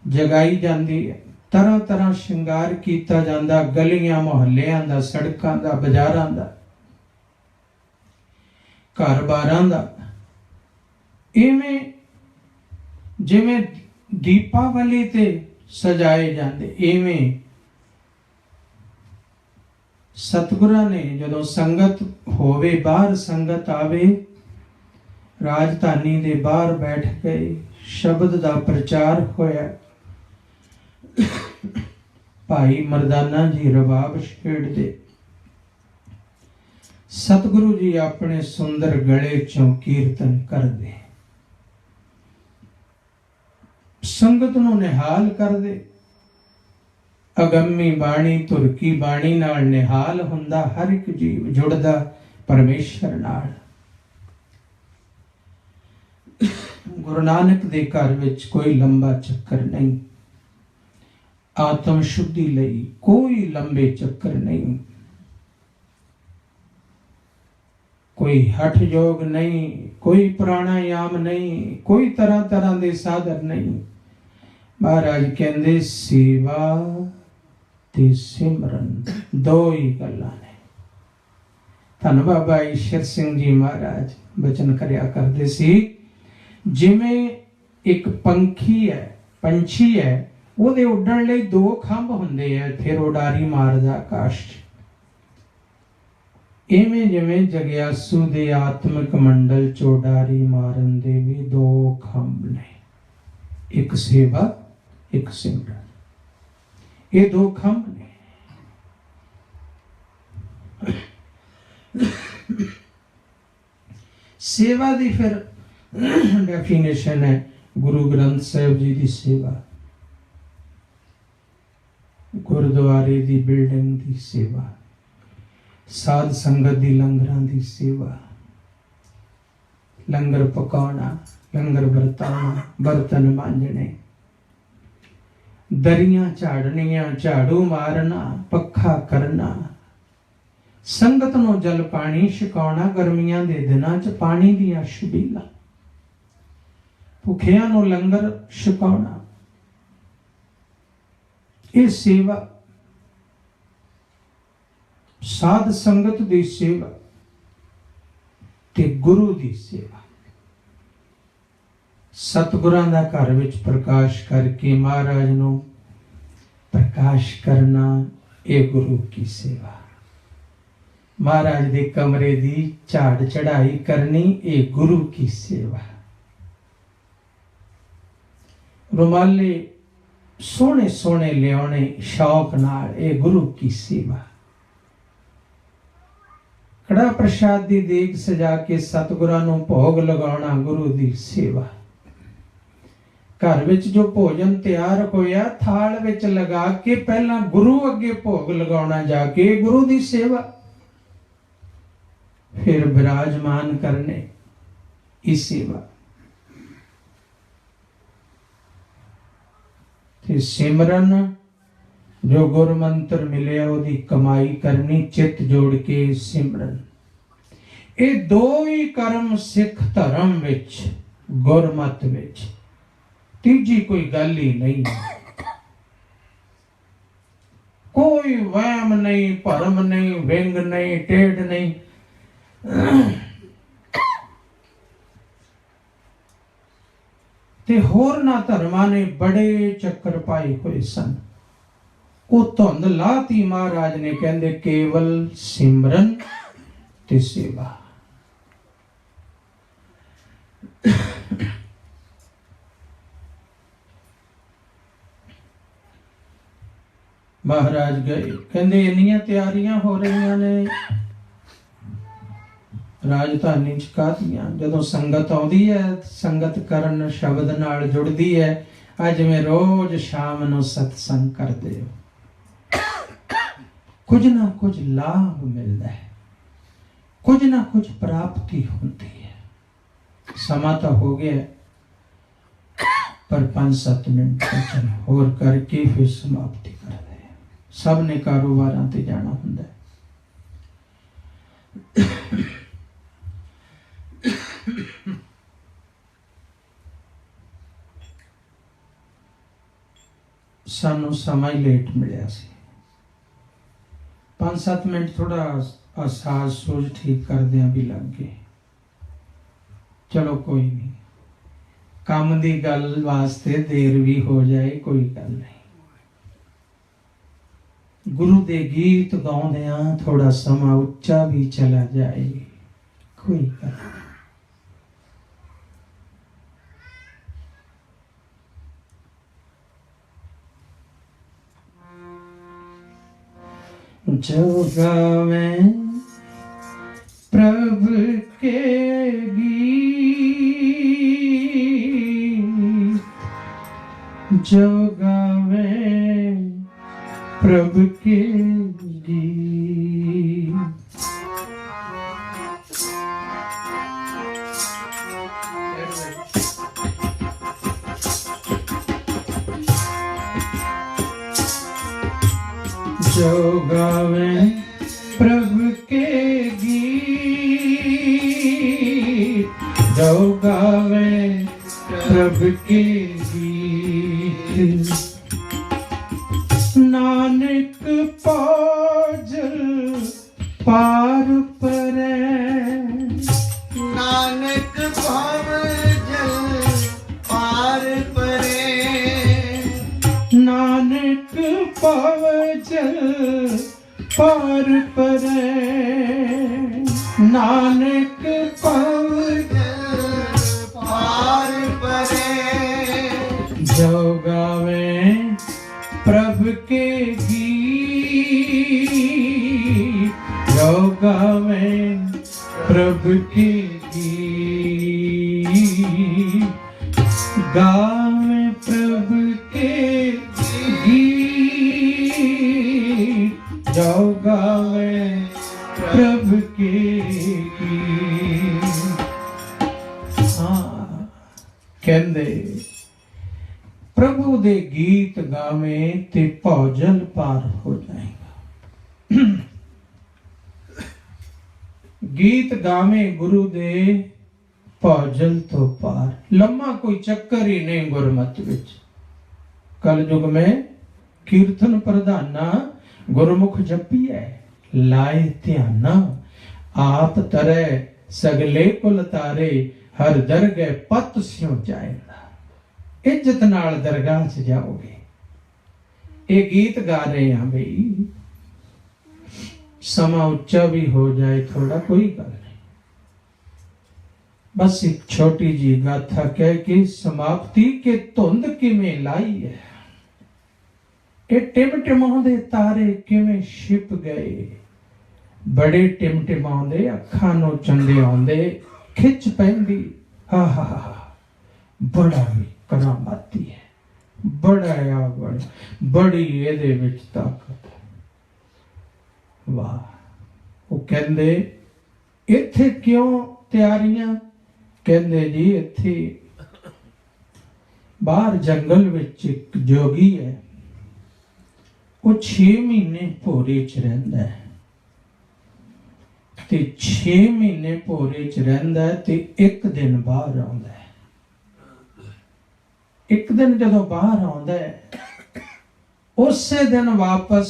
A: ਜਗਾਈ ਜਾਂਦੀ ਹੈ, ਤਰ੍ਹਾਂ ਤਰ੍ਹਾਂ ਸ਼ਿੰਗਾਰ ਕੀਤਾ ਜਾਂਦਾ, ਗਲੀਆਂ ਮੁਹੱਲਿਆਂ ਦਾ, ਸੜਕਾਂ ਦਾ, ਬਾਜ਼ਾਰਾਂ ਦਾ, ਘਰ-ਬਾਰਾਂ ਦਾ। ਇਵੇਂ ਜਿਵੇਂ ਦੀਪਾਵਲੀ ਤੇ ਸਜਾਏ ਜਾਂਦੇ, ਇਵੇਂ ਸਤਿਗੁਰਾਂ ਨੇ ਜਦੋਂ ਸੰਗਤ ਹੋਵੇ, ਬਾਹਰ ਸੰਗਤ ਆਵੇ, ਰਾਜਧਾਨੀ ਦੇ ਬਾਹਰ ਬੈਠ ਗਏ, ਸ਼ਬਦ ਦਾ ਪ੍ਰਚਾਰ ਹੋਇਆ। ਭਾਈ ਮਰਦਾਨਾ ਜੀ ਰਬਾਬ ਛੇੜਦੇ, ਸਤਿਗੁਰੂ ਜੀ ਆਪਣੇ ਸੁੰਦਰ ਗਲੇ ਚੋਂ ਕੀਰਤਨ ਕਰਦੇ, ਸੰਗਤ ਨੂੰ ਨਿਹਾਲ ਕਰਦੇ। ਅਗੰਮੀ ਬਾਣੀ, ਤੁਰਕੀ ਬਾਣੀ ਨਾਲ ਨਿਹਾਲ ਹੁੰਦਾ ਹਰ ਇੱਕ ਜੀਵ, ਜੁੜਦਾ ਪਰਮੇਸ਼ਰ ਨਾਲ। ਗੁਰੂ ਨਾਨਕ ਦੇ ਘਰ ਵਿੱਚ ਕੋਈ ਲੰਬਾ ਚੱਕਰ ਨਹੀਂ, ਆਤਮ ਸ਼ੁੱਧੀ ਲਈ ਕੋਈ ਲੰਬੇ ਚੱਕਰ ਨਹੀਂ, ਕੋਈ ਹਠ ਯੋਗ ਨਹੀਂ, ਕੋਈ ਪ੍ਰਾਣਾਯਾਮ ਨਹੀਂ, ਕੋਈ ਤਰ੍ਹਾਂ ਤਰ੍ਹਾਂ ਦੇ ਸਾਧਨ ਨਹੀਂ। ਮਹਾਰਾਜ ਕਹਿੰਦੇ ਸੇਵਾ ਤੇ ਸਿਮਰਨ ਦੋ ਹੀ ਗੱਲਾਂ ਨੇ। ਧੰਨ ਬਾਬਾ ਈਸ਼ਰ ਸਿੰਘ ਜੀ ਮਹਾਰਾਜ ਬਚਨ ਕਰਿਆ ਕਰਦੇ ਸੀ, ਜਿਵੇਂ ਇੱਕ ਪੰਛੀ ਹੈ, ਉਹਦੇ ਉੱਡਣ ਲਈ ਦੋ ਖੰਭ ਹੁੰਦੇ ਆ, ਫਿਰ ਉਡਾਰੀ ਮਾਰਦਾ ਆਕਾਸ਼ 'ਚ। ਇਵੇਂ ਜਿਵੇਂ ਜਗਿਆਸੂ ਦੇ ਆਤਮਿਕ ਮੰਡਲ 'ਚ ਉਡਾਰੀ ਮਾਰਨ ਦੇ ਵੀ ਦੋ ਖੰਭ ਨੇ, ਇੱਕ ਸੇਵਾ, ਇੱਕ ਸਿਮਰਨ। ਇਹ ਦੋ ਖੰਭ ਨੇ। ਸੇਵਾ ਦੀ ਫਿਰ ਡੈਫੀਨੇਸ਼ਨ ਹੈ ਗੁਰੂ ਗ੍ਰੰਥ ਸਾਹਿਬ ਜੀ ਦੀ ਸੇਵਾ, ਗੁਰਦੁਆਰੇ ਦੀ ਬਿਲਡਿੰਗ ਦੀ ਸੇਵਾ, ਸਾਧ ਸੰਗਤ ਦੀ ਲੰਗਰਾਂ ਦੀ ਸੇਵਾ, ਲੰਗਰ ਪਕਾਉਣਾ, ਲੰਗਰ ਵਰਤਾਉਣਾ, ਬਰਤਨ ਮਾਂਜਣੇ, ਦਰੀਆਂ ਝਾੜਨੀਆਂ, ਝਾੜੂ ਮਾਰਨਾ, ਪੱਖਾ ਕਰਨਾ, ਸੰਗਤ ਨੂੰ ਜਲ ਪਾਣੀ ਛਕਾਉਣਾ, ਗਰਮੀਆਂ ਦੇ ਦਿਨਾਂ 'ਚ ਪਾਣੀ ਦੀਆਂ ਛਬੀਲਾਂ, ਭੁੱਖਿਆਂ ਨੂੰ ਲੰਗਰ ਛਕਾਉਣਾ। ਇਹ ਸੇਵਾ, ਸਾਧ ਸੰਗਤ ਦੀ ਸੇਵਾ ਤੇ ਗੁਰੂ ਦੀ ਸੇਵਾ। ਸਤਿਗੁਰਾਂ ਦਾ ਘਰ ਵਿੱਚ ਪ੍ਰਕਾਸ਼ ਕਰਕੇ ਮਹਾਰਾਜ ਨੂੰ ਪ੍ਰਕਾਸ਼ ਕਰਨਾ, ਇਹ ਗੁਰੂ ਕੀ ਸੇਵਾ। ਮਹਾਰਾਜ ਦੇ ਕਮਰੇ ਦੀ ਝਾੜ ਚੜਾਈ ਕਰਨੀ, ਇਹ ਗੁਰੂ ਕੀ ਸੇਵਾ। ਰੁਮਾਲੇ ਸੋਹਣੇ ਸੋਹਣੇ ਲਿਆਉਣੇ ਸ਼ੌਕ ਨਾਲ, ਇਹ ਗੁਰੂ ਕੀ ਸੇਵਾ। ਕੜਾ ਪ੍ਰਸ਼ਾਦ ਦੀ ਦੇਗ ਸਜਾ ਕੇ ਸਤਿਗੁਰਾਂ ਨੂੰ ਭੋਗ ਲਗਾਉਣਾ, ਗੁਰੂ ਦੀ ਸੇਵਾ। ਘਰ ਵਿੱਚ ਜੋ ਭੋਜਨ ਤਿਆਰ ਹੋਇਆ ਥਾਲ ਵਿੱਚ ਲਗਾ ਕੇ ਪਹਿਲਾਂ ਗੁਰੂ ਅੱਗੇ ਭੋਗ ਲਗਾਉਣਾ ਜਾ ਕੇ, ਗੁਰੂ ਦੀ ਸੇਵਾ। ਫਿਰ ਬਿਰਾਜਮਾਨ ਕਰਨੇ, ਇਹ ਸੇਵਾ। ਤੇ ਸਿਮਰਨ, ਜੋ ਗੁਰ ਮੰਤਰ ਮਿਲਿਆ ਉਹਦੀ ਕਮਾਈ ਕਰਨੀ, ਚਿੱਤ ਜੋੜ ਕੇ ਸਿਮਰਨ। ਇਹ ਦੋ ਹੀ ਕਰਮ ਸਿੱਖ ਧਰਮ ਵਿੱਚ, ਗੁਰਮਤ ਵਿੱਚ, ਤੀਜੀ ਕੋਈ ਗੱਲ ਹੀ ਨਹੀਂ। ਕੋਈ ਵਹਿਮ ਨਹੀਂ, ਭਰਮ ਨਹੀਂ, ਵਿੰਗ ਨਹੀਂ, ਟੇਢ ਨਹੀਂ। ਤੇ ਹੋਰਨਾਂ ਧਰਮਾਂ ਨੇ ਬੜੇ ਚੱਕਰ ਪਾਏ ਹੋਏ ਸਨ। ਉਹ ਧੁੰਦ ਲਾਤੀ ਮਹਾਰਾਜ ਨੇ, ਕਹਿੰਦੇ ਕੇਵਲ ਸਿਮਰਨ ਤੇ ਸੇਵਾ। ਮਹਾਰਾਜ ਗਏ, ਕਹਿੰਦੇ ਇੰਨੀਆਂ ਤਿਆਰੀਆਂ ਹੋ ਰਹੀਆਂ ਨੇ ਰਾਜਧਾਨੀ ਚ ਕਾਹਦੀਆਂ। ਜਦੋਂ ਸੰਗਤ ਆਉਂਦੀ ਹੈ, ਸੰਗਤ ਕਰਨ ਸ਼ਬਦ ਨਾਲ ਜੁੜਦੀ ਹੈ। ਅੱਜ ਮੈਂ ਰੋਜ਼ ਸ਼ਾਮ ਨੂੰ ਸਤਸੰਗ ਕਰਦੇ ਹੋ, ਕੁਝ ਨਾ ਕੁਝ ਲਾਭ ਮਿਲਦਾ ਹੈ, ਕੁਝ ਨਾ ਕੁਝ ਪ੍ਰਾਪਤੀ ਹੁੰਦੀ ਹੈ। ਸਮਾਂ ਤਾਂ ਹੋ ਗਿਆ, ਪਰ 5-7 ਮਿੰਟ ਬਚਨ ਹੋਰ ਕਰਕੇ ਫਿਰ ਸਮਾਪਤੀ ਕਰਦੇ। ਸਭ ਨੇ ਕਾਰੋਬਾਰਾਂ ਤੇ ਜਾਣਾ ਹੁੰਦਾ ਹੈ। ਸਾਨੂੰ ਸਮਾਂ ਹੀ ਲੇਟ ਮਿਲਿਆ ਸੀ। 5-7 ਮਿੰਟ ਥੋੜਾ ਸਾਜ਼ ਸੂਝ ਠੀਕ ਕਰਦਿਆਂ ਵੀ ਲੱਗ ਗਏ। ਚਲੋ ਕੋਈ ਨਹੀਂ, ਕੰਮ ਦੀ ਗੱਲ ਵਾਸਤੇ ਦੇਰ ਵੀ ਹੋ ਜਾਏ, ਕੋਈ ਗੱਲ ਨਹੀਂ। ਗੁਰੂ ਦੇ ਗੀਤ ਗਾਉਂਦਿਆਂ ਥੋੜਾ ਸਮਾਂ ਉੱਚਾ ਵੀ ਚਲਾ ਜਾਏ, ਕੋਈ ਗੱਲ ਨਹੀਂ। जो गावे प्रभु के गीत, जो गावे प्रभु के गीत। जो गावे प्रभु के गीत, जो गावे प्रभु के गीत। नानक पाजल पार परै,
B: नानक पावजल पार परे,
A: नानक पावजल पार परै, नानक
B: पावजल पार परे।
A: जो गावे प्रभु के गीत, जो गावे प्रभु के गीत, गावे प्रभु के गीत, जो गावे प्रभु के गीत। हाँ, कहंदे प्रभु दे गीत गावे ते भौजल पार हो जाएगा। गीत गावे गुरु दे भौजल तो पार। लम्मा कोई चक्कर ही नहीं गुरमत विच। कल युग में कीर्तन प्रधाना गुरमुख जपी है, लाए ध्याना आप तरे सगले कुल तारे, हर दरगह पत स्यों जाएगा। इज्जत नाल दरगाह च जाओगे। ये गीत गा रहे हैं भाई, समा उच्चा भी हो जाए थोड़ा, कोई गल नहीं। बस एक छोटी जी गाथा कह के समाप्ति के धुंध किवें लाई है। ये टिमटिमाउंदे तारे किवें छिप गए, बड़े टिमटिमाउंदे अखां नूं चंदे आउंदे खिच पैंदी। हा हा हा, बड़ा भी करामाती है, बड़ा बड़ी ਇਹਦੇ ਵਿੱਚ ਤਾਕਤ ਹੈ। ਵਾਹ। ਉਹ ਕਹਿੰਦੇ ਇੱਥੇ ਕਿਉਂ ਤਿਆਰੀਆਂ? ਕਹਿੰਦੇ ਜੀ ਇੱਥੇ ਬਾਹਰ ਜੰਗਲ ਵਿੱਚ ਇੱਕ ਜੋਗੀ ਹੈ, ਉਹ 6 ਮਹੀਨੇ ਭੋਰੇ 'ਚ ਰਹਿੰਦਾ ਹੈ ਤੇ 6 ਮਹੀਨੇ ਭੋਰੇ 'ਚ ਰਹਿੰਦਾ ਹੈ ਤੇ ਇੱਕ ਦਿਨ ਬਾਹਰ ਆਉਂਦਾ ਹੈ। ਇੱਕ ਦਿਨ ਜਦੋਂ ਬਾਹਰ ਆਉਂਦਾ ਹੈ, ਉਸੇ ਦਿਨ ਵਾਪਸ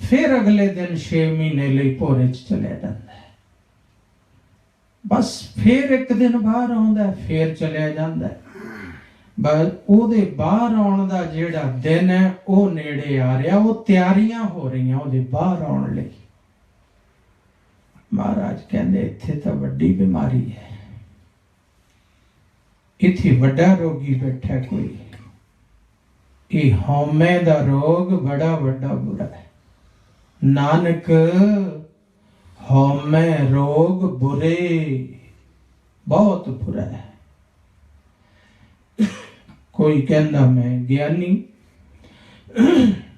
A: ਫਿਰ ਅਗਲੇ ਦਿਨ 6 ਮਹੀਨੇ ਲਈ ਭੋਰੇ 'ਚ ਚਲਿਆ ਜਾਂਦਾ ਹੈ। ਬਸ ਫਿਰ ਇੱਕ ਦਿਨ ਬਾਹਰ ਆਉਂਦਾ, ਫਿਰ ਚਲਿਆ ਜਾਂਦਾ ਹੈ। ਬਸ ਉਹਦੇ ਬਾਹਰ ਆਉਣ ਦਾ ਜਿਹੜਾ ਦਿਨ ਹੈ ਉਹ ਨੇੜੇ ਆ ਰਿਹਾ, ਉਹ ਤਿਆਰੀਆਂ ਹੋ ਰਹੀਆਂ ਉਹਦੇ ਬਾਹਰ ਆਉਣ ਲਈ। ਮਹਾਰਾਜ ਕਹਿੰਦੇ ਇੱਥੇ ਤਾਂ ਵੱਡੀ ਬਿਮਾਰੀ ਹੈ, ਇੱਥੇ ਵੱਡਾ ਰੋਗੀ ਬੈਠਾ ਕੋਈ। ਇਹ ਹਉਮੈ ਦਾ ਰੋਗ ਬੜਾ ਵੱਡਾ ਬੁਰਾ ਹੈ। ਨਾਨਕ ਹਉਮੈ ਰੋਗ ਬੁਰੇ, ਬਹੁਤ ਬੁਰਾ ਹੈ। ਕੋਈ ਕਹਿੰਦਾ ਮੈਂ ਗਿਆਨੀ,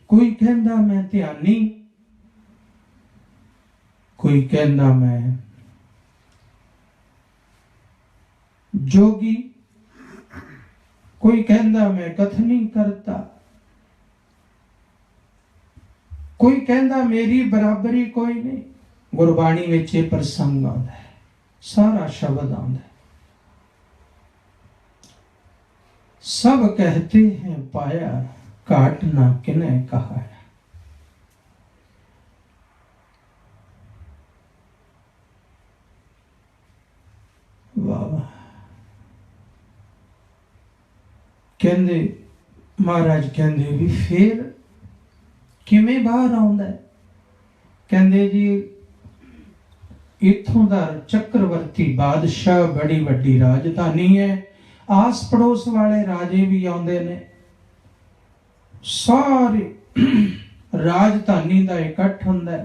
A: ਕੋਈ ਕਹਿੰਦਾ ਮੈਂ ਧਿਆਨੀ, ਕੋਈ ਕਹਿੰਦਾ ਮੈਂ जोगी, कोई कहता मैं कथनी करता, कोई कहता मेरी बराबरी कोई नहीं। गुरबाणी विच ये प्रसंग आंदा है, सारा शब्द आंदा है। सब कहते हैं पाया, घाट ना किने कहा है। वाह वाह। कहंदे महाराज कहंदे भी फिर किवें बाहर आउंदा है? कहंदे जी इत्थों दा चक्रवर्ती बादशाह बड़ी वड्डी राजधानी है, आस पड़ोस वाले राजे भी आउंदे ने, सारे राजधानी दा इकट्ठ हुंदा है।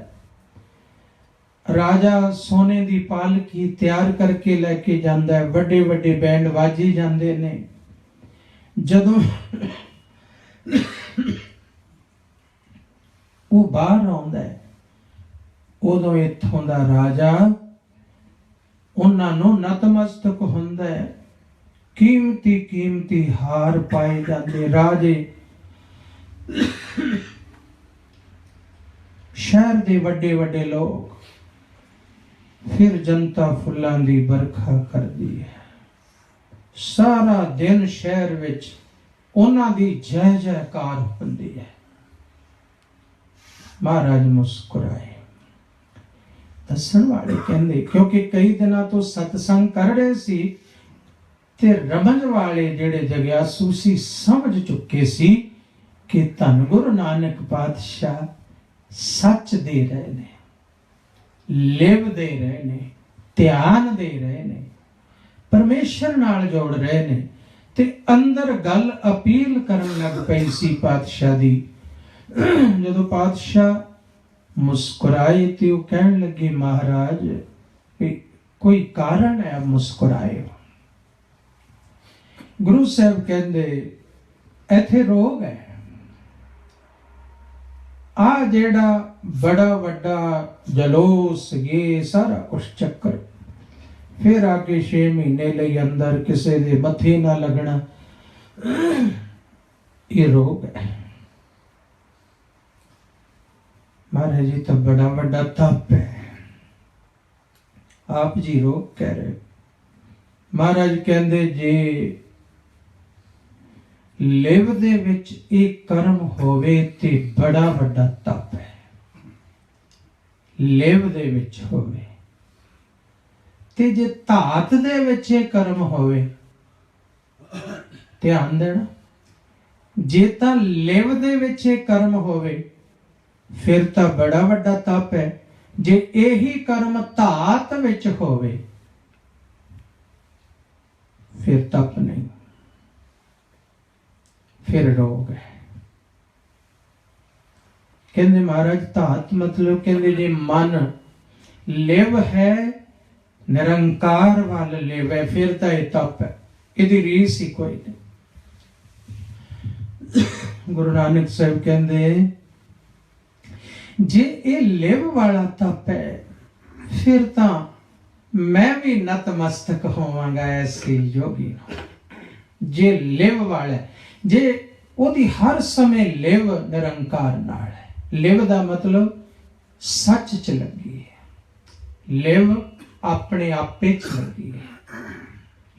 A: राजा सोने दी पालकी तैयार करके लेके जांदा है, बड़े बड़े बैंड वाजे जांदे ने। जदों वो बाहर आउंदा है, उदों इत्थों दा राजा उन्हां नूं नतमस्तक हुंदा है। कीमती कीमती हार पाए जाते। राजे शहर दे वड्डे वड्डे लोग, फिर जनता फुल्लां दी बरखा करदी है। सारा दिन शहर विच उन्हां दी जय जयकार हुंदी है। महाराज मुस्कुराए। दसन वाले कहंदे क्योंकि कई दिनों तो सत्संग कर रहे सी ते रमज वाले जेड़े जग्यासू सी समझ चुके सी कि धन गुरु नानक पातशाह सच दे रहे ने, लिव दे रहे ने, ध्यान दे रहे ने, परमेश्वर नाल जोड़ रहे ने। ते अंदर गल अपील करन लग पई सी पातशाह दी। जदों पातशाह मुस्कुराए ते वो कहन लगे महाराज कोई कारण है मुस्कुराए? गुरु साहब कहंदे इत्थे रोग है। आ जेड़ा बड़ा वड्डा जलोस ये सारा कुछ चक्कर, फिर आके 6 महीने लई अंदर किसे दे मथे ना लगना, ये रोग है। महाराज जी तो बड़ा वड्डा तप है, आप जी रोग कह रहे। महाराज कहंदे जे लिव दे विच एक कर्म होवे ते बड़ा वड्डा तप है। लिव दे विच होवे ते जे धात दे विच एक कर्म होवे, ध्यान देना, जे तां लिव दे विच एक कर्म होवे फिर तां बड़ा वड्डा तप है। जे यही कर्म धात विच होवे फिर तप नहीं, फिर रोग है। कहंदे महाराज धात मतलब कहंदे जे मन लिव है, निरंकार वाल लिव है, फिर तां ये तप है, इहदी रीस ही कोई नहीं। गुरु नानक साहब कहंदे जे ये लिव वाला तप है फिर तां मैं भी नतमस्तक होवांगा ऐसे योगी नूं। जे लिव वाला है, जे ओदी हर समय लिव निरंकार नाल है। लिव दा मतलब सच च लगी है, लिव अपने आपे च लगी है,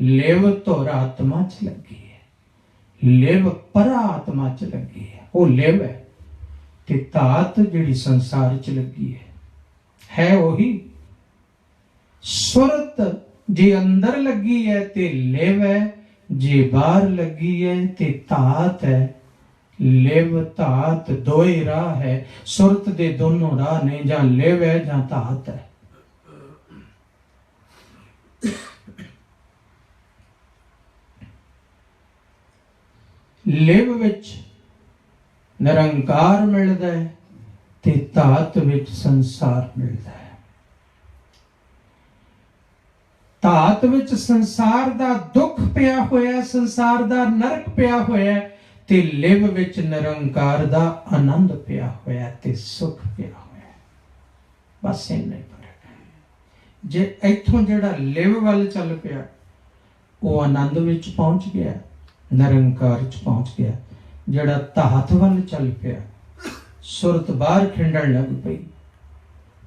A: लिव धुर आत्मा च लगी है, लिव परा आत्मा च लगी है, वो लिव है। ते धात जिहड़ी संसार च लगी है वही। सुरत जे अंदर लगी है ते लिव है, जे बाहर लगी है ते धात है। लिव धात दोए राह है, सुरत दे दोनों राह ने, जां लिव है जां धात है। लिव विच निरंकार मिलदा है ते धात विच संसार मिलदा है। धात विच संसार दा दुख पिया होया, संसार दा नरक पिया होया, ते लिव विच निरंकार दा आनंद पिया होया ते सुख पिया होया। बस इन्ना ही फर्क है। जे इथों जिहड़ा लिव वल चल पिया वो आनंद विच पहुंच गया, निरंकार च पहुंच गया। जिहड़ा धात वल चल पिया सुरत बाहर खिंडण लग पई।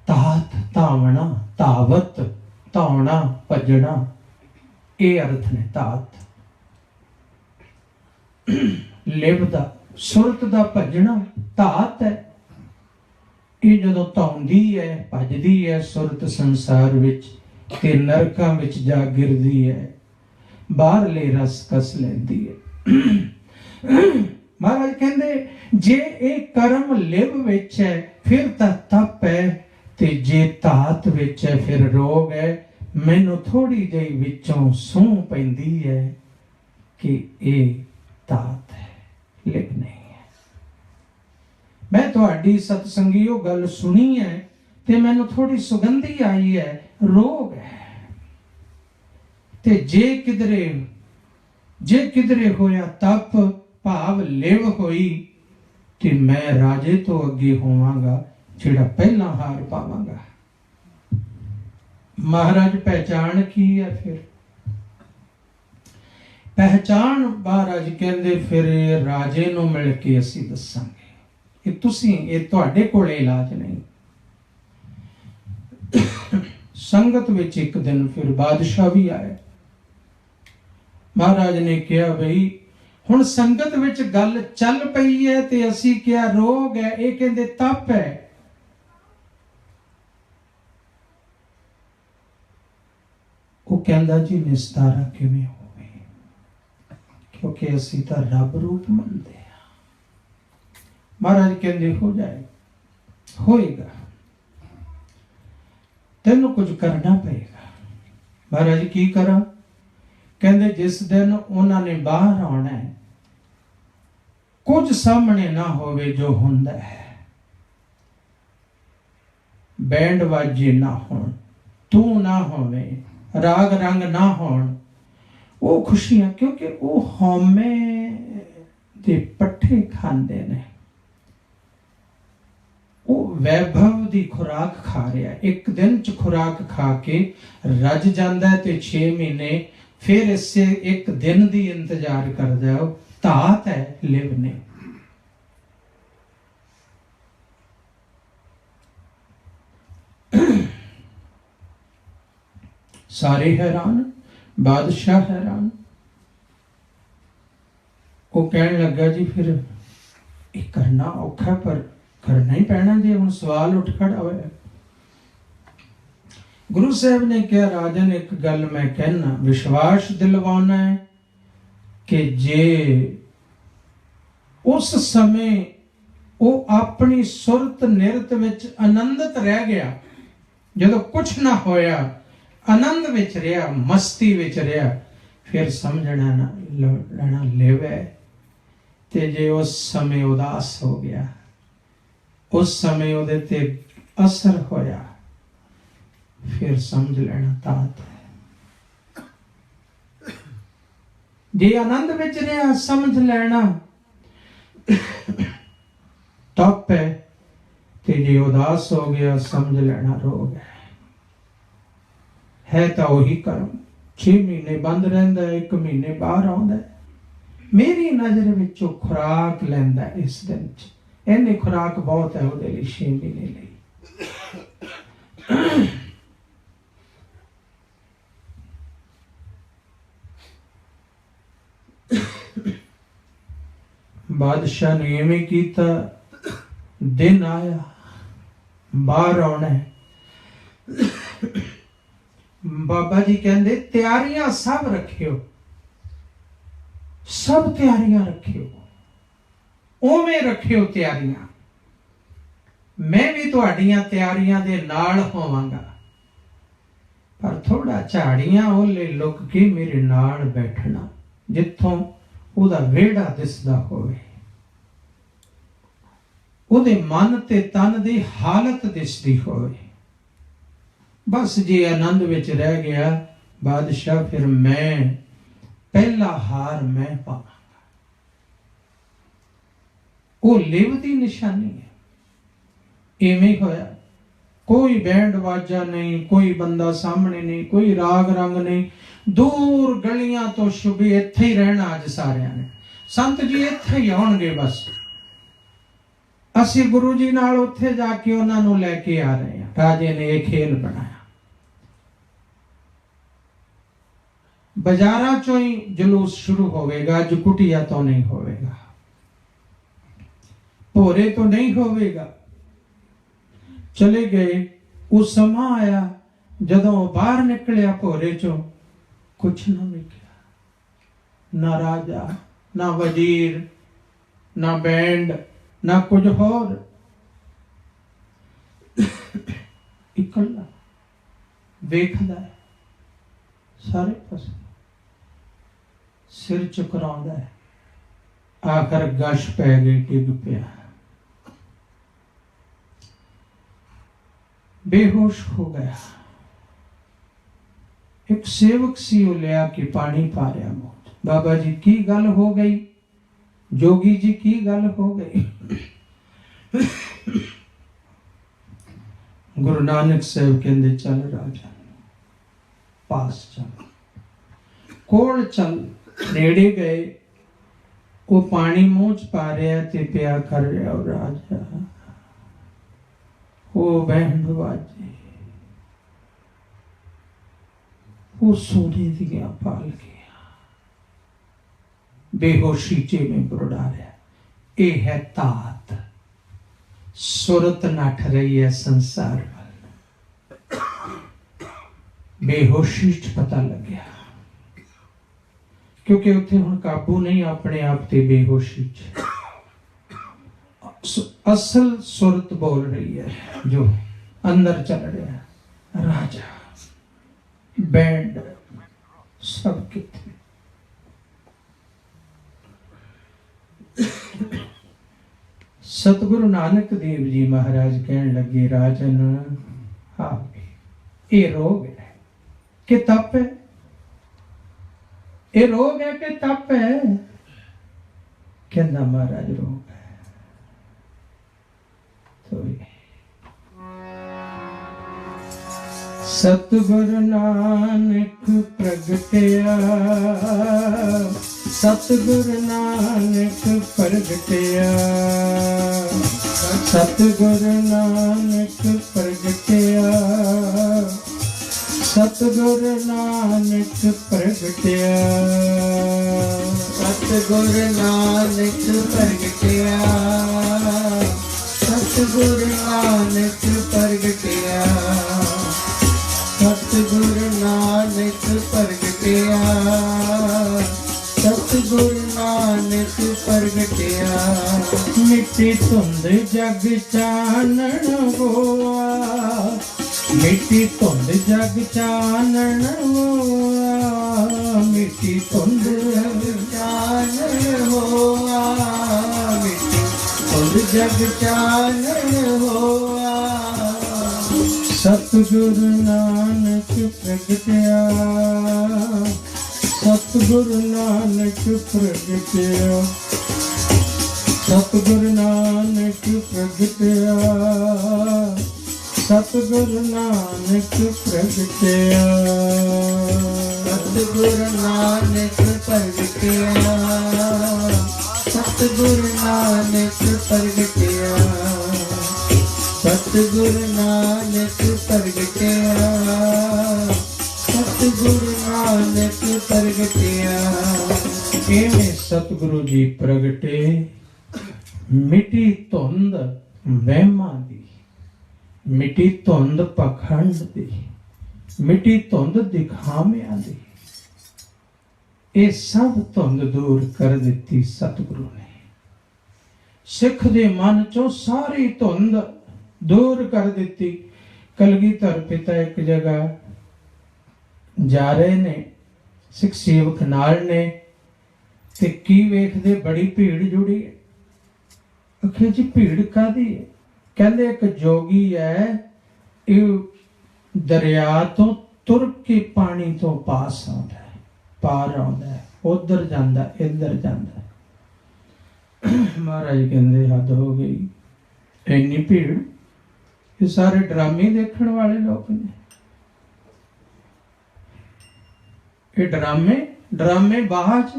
A: धात धावना, धावत धावना, भजना, ये अर्थ ने धात। लिव दा सुरत दा भजना धात है। ये जदों धाउंदी है, भजदी है सुरत संसार विच ते नरकां विच जा गिरदी है, बाहरले रस कस लैंदी है। महाराज कहंदे जे ये कर्म लिव विच है फिर तां तप है, ते जे धात विच है फिर रोग है। मैनू थोड़ी जी विचों सूह पैंदी है कि ये धात है, लिव नहीं है। मैं तुहाडी सतसंगीओ गल सुनी है ते मैनू थोड़ी सुगंधी आई है, रोग है। ते जे किधरे होया तप भाव लिव होई ते मैं राजे तो अगे होवांगा जिहड़ा पहला हार पावांगा। महाराज पहचान की है? फिर पहचान महाराज कहंदे फिर राजे नूं मिल के असीं दसांगे। ये तुसीं, ये तुहाडे कोल इलाज नहीं। संगत विच एक दिन फिर बादशाह भी आया। महाराज ने कहा बई हुण संगत विच गल चल पई है ते असीं क्या रोग है, ये कहंदे तप है। वो कहंदा जी निस्तारा किवें होवे, क्योंकि असीं तां रब रूप मनदे आ। महाराज कहंदे हो जाए, होएगा, तैनूं कुछ करना पएगा। महाराज की करा? कहंदे जिस दिन उन्होंने बाहर आना है कुछ सामने ना होवे जो हुंदा है, बैंड वाजे ना होण, तू ना होवे, राग रंग ना होण, वो खुशियां, क्योंकि वो हौमे दे पट्ठे खांदे ने, वो वैभव दी खुराक खा रहा। एक दिन च खुराक खा के रज जांदा है ते 6 महीने फिर इससे एक दिन दी इंतजार कर जाओ। धात है, लिव ने। सारे हैरान, बादशाह हैरान। वो कहने लगा जी फिर ये करना औखा, पर करना ही पैना जी, हुण सवाल उठ खड़ा होया। गुरु साहब ने कहा राजन एक गल मैं कहना, विश्वास दिलवाना है कि जे उस समय वो अपनी सुरत निरत विच आनंदित रह गया, जदों कुछ ना होया, आनंद विच रहा, मस्ती विच रहा, फिर समझना ना लेना लिव है। ते जे उस समय उदास हो गया, उस समय उहदे ते असर होया, फिर समझ लेना धात है। जे आनंद विच रहा समझ लेना तप है, ते जे उदास हो गया समझ लेना रोग है तो वही कर्म। 6 महीने बंद रहिंदा है, 1 महीने बाहर आउंदा है। मेरी नजर विचों खुराक लैंदा इस दिन च, इन्नी खुराक बहुत है उहदे लई 6 महीने लई। बादशाह ने इवें कीता। दिन आया, बाहर आना है। बाबा जी कहंदे तैयारियां सब रखियो, सब तैयारियां रखियो, उवें रखियो तैयारियां। मैं भी तुहाडियां तैयारियां दे नाल होवांगा, पर थोड़ा झाड़ियां ओले लुक के मेरे नाल बैठना, जिथों ਉਹਦਾ ਵਿਹੜਾ ਦਿਸਦਾ ਹੋਵੇ, ਉਹਦੇ ਮਨ ਤੇ ਤਨ ਦੀ ਹਾਲਤ ਦਿਸਦੀ ਹੋਵੇ। ਬਸ ਜੇ ਆਨੰਦ ਵਿੱਚ ਰਹਿ ਗਿਆ ਬਾਦਸ਼ਾਹ, ਫਿਰ ਮੈਂ ਪਹਿਲਾ ਹਾਰ ਮੈਂ ਪਾਵਾਂਗਾ। ਉਹ ਲਿਵ ਦੀ ਨਿਸ਼ਾਨੀ ਹੈ। ਇਵੇਂ ਹੋਇਆ, ਕੋਈ ਬੈਂਡ ਵਾਜਾ ਨਹੀਂ, ਕੋਈ ਬੰਦਾ ਸਾਹਮਣੇ ਨਹੀਂ, ਕੋਈ ਰਾਗ ਰੰਗ ਨਹੀਂ। ਦੂਰ ਗਲੀਆਂ ਤੋਂ ਸ਼ੁਭੀ ਇੱਥੇ ਹੀ ਰਹਿਣਾ ਅੱਜ ਸਾਰਿਆਂ ਨੇ। ਸੰਤ ਜੀ ਇੱਥੇ ਹੀ ਆਉਣਗੇ, ਬਸ ਅਸੀਂ ਗੁਰੂ ਜੀ ਨਾਲ ਉੱਥੇ ਜਾ ਕੇ ਉਹਨਾਂ ਨੂੰ ਲੈ ਕੇ ਆ ਰਹੇ ਹਾਂ। ਰਾਜੇ ਨੇ ਇਹ ਖੇਲ ਬਣਾਇਆ। ਬਾਜ਼ਾਰਾਂ ਚੋਂ ਹੀ ਜਲੂਸ ਸ਼ੁਰੂ ਹੋਵੇਗਾ, ਅੱਜ ਕੁਟੀਆ ਤੋਂ ਨਹੀਂ ਹੋਵੇਗਾ, ਭੋਰੇ ਤੋਂ ਨਹੀਂ ਹੋਵੇਗਾ। ਚਲੇ ਗਏ। ਉਹ ਸਮਾਂ ਆਇਆ ਜਦੋਂ ਬਾਹਰ ਨਿਕਲਿਆ ਭੋਰੇ ਚੋਂ, ਕੁਛ ਨਾ ਵਿਖਿਆ, ਨਾ ਰਾਜਾ, ਨਾ ਵਜ਼ੀਰ, ਨਾ ਬੈਂਡ, ਨਾ ਕੁਝ ਹੋਰ। ਇਕੱਲਾ ਵੇਖਦਾ ਹੈ ਸਾਰੇ ਪਾਸੇ, ਸਿਰ ਚੁਕਰਾਉਂਦਾ ਹੈ। ਆਖਰ ਗਸ਼ ਪੈ ਗਈ, ਡਿੱਗ ਪਿਆ, बेहोश हो गया। एक सेवक सी वो लिया के पानी पा रहा मुंह। बाबा जी की गल हो गई, जोगी जी की गल हो गई। गुरु नानक साहब कहते चल राजा, पास चल, कोल चल। नेड़े गए, वो पानी मुंह च पा रहा ते प्या कर रहा। राजा वो बैंड बाजे, वो सोने दिया पाल गया, बेहोशी चे में बुरड़ा रहा। ये है तात, सुरत नठ रही है संसार वाल। बेहोशी च पता लग गया, क्योंकि उत्थे हुण काबू नहीं अपने आप ते। बेहोशी च असल सुरत बोल रही है जो अंदर चल रहा है। राजा, बैंड, सब कितने। सतगुरु नानक देव जी महाराज कहने लगे, राजन हाँ ये रोग है कि तप है? ये रोग है कि तप है? कहना महाराज रोग है। सतगुरु नानक प्रगटिया, सतगुरु नानक प्रगटिया, सतगुरु नानक प्रगटिया, सतगुरु नानक प्रगटिया,
B: सतगुरु नानक प्रगटिया, सतगुरु नानक प्रगटिया, सतगुरु नानक प्रगटिया, सतगुरु नानक प्रगटिया।
A: मिट्टी धुंध जग चानन होआ, मिट्टी धुंध जग चानन होआ, मिट्टी धुंध जग
B: चानन होआ, मिट्टी धुंध जग चानन होआ।
A: सतगुरु नानक प्रगटिया, सतगुरु नानक प्रगटिया, सतगुरु नानक प्रगटिया, सतगुरु नानक प्रगटिया,
B: सतगुरु नानक प्रगटिया, सतगुरु नानक प्रगटिया, सतगुरु नानक प्रगटिया, सतगुरु नानक प्रगटिया।
A: इवें सतगुरु जी प्रगटे, मिटी धुंध वहमां दी, मिटी धुंध पखंड दी, मिटी धुंध दिखावियां दी। ਇਹ ਸਭ ਧੁੰਦ ਦੂਰ ਕਰ ਦਿੱਤੀ ਸਤਿਗੁਰੂ ਨੇ। ਸਿੱਖ ਦੇ ਮਨ ਚੋਂ ਸਾਰੀ ਧੁੰਦ ਦੂਰ ਕਰ ਦਿੱਤੀ। ਕਲਗੀਧਰ ਪਿਤਾ ਇੱਕ ਜਗ੍ਹਾ ਜਾ ਰਹੇ ਨੇ, ਸਿੱਖ ਸੇਵਕ ਨਾਲ ਨੇ, ਤੇ ਕੀ ਵੇਖਦੇ ਬੜੀ ਭੀੜ ਜੁੜੀ ਹੈ। ਅਖੇ ਜੀ ਭੀੜ ਕਾਹਦੀ ਹੈ? ਕਹਿੰਦੇ ਇੱਕ ਜੋਗੀ ਹੈ, ਇਹ ਦਰਿਆ ਤੋਂ ਤੁਰ ਕੇ ਪਾਣੀ ਤੋਂ ਪਾਸ ਆਉਂਦਾ ਹੈ, ਪਾਰ ਆਉਂਦਾ ਹੈ, ਉਧਰ ਜਾਂਦਾ ਇੱਧਰ ਜਾਂਦਾ। ਮਹਾਰਾਜ ਕਹਿੰਦੇ ਹੱਦ ਹੋ ਗਈ, ਇੰਨੀ ਭੀੜ। ਇਹ ਸਾਰੇ ਡਰਾਮੇ ਦੇਖਣ ਵਾਲੇ ਲੋਕ ਨੇ। ਇਹ ਡਰਾਮੇ ਬਾਜ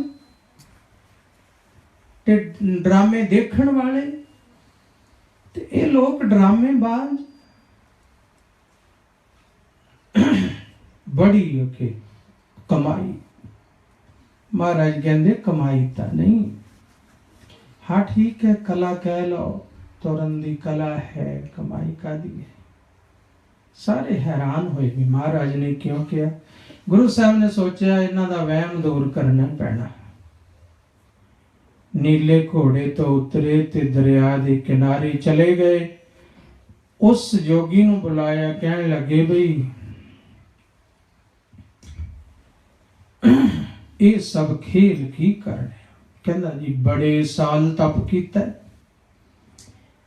A: ਤੇ ਡਰਾਮੇ ਦੇਖਣ ਵਾਲੇ, ਤੇ ਇਹ ਲੋਕ ਡਰਾਮੇ ਬਾਜ। ਬੜੀ ਓਕੇ ਕਮਾਈ। ਮਹਾਰਾਜ ਕਹਿੰਦੇ ਕਮਾਈ ਤਾਂ ਨਹੀਂ। ਹਾਂ ਠੀਕ ਹੈ, ਕਲਾ ਕਹਿ ਲਓ, ਤੁਰਨ ਦੀ ਕਲਾ ਹੈ, ਕਮਾਈ ਕਾਹਦੀ ਹੈ? ਸਾਰੇ ਹੈਰਾਨ ਹੋਏ ਵੀ ਮਹਾਰਾਜ ਨੇ ਕਿਉਂ ਕਿਹਾ। ਗੁਰੂ ਸਾਹਿਬ ਨੇ ਸੋਚਿਆ ਇਹਨਾਂ ਦਾ ਵਹਿਮ ਦੂਰ ਕਰਨਾ ਪੈਣਾ। ਨੀਲੇ ਘੋੜੇ ਤੋਂ ਉਤਰੇ ਤੇ ਦਰਿਆ ਦੇ ਕਿਨਾਰੇ ਚਲੇ ਗਏ। ਉਸ ਜੋਗੀ ਨੂੰ ਬੁਲਾਇਆ, ਕਹਿਣ ਲੱਗੇ ਬਈ ਇਹ ਸਭ ਖੇਲ ਕੀ ਕਰ ਰਹੇ? ਕਹਿੰਦਾ ਜੀ ਬੜੇ ਸਾਲ ਤਪ ਕੀਤਾ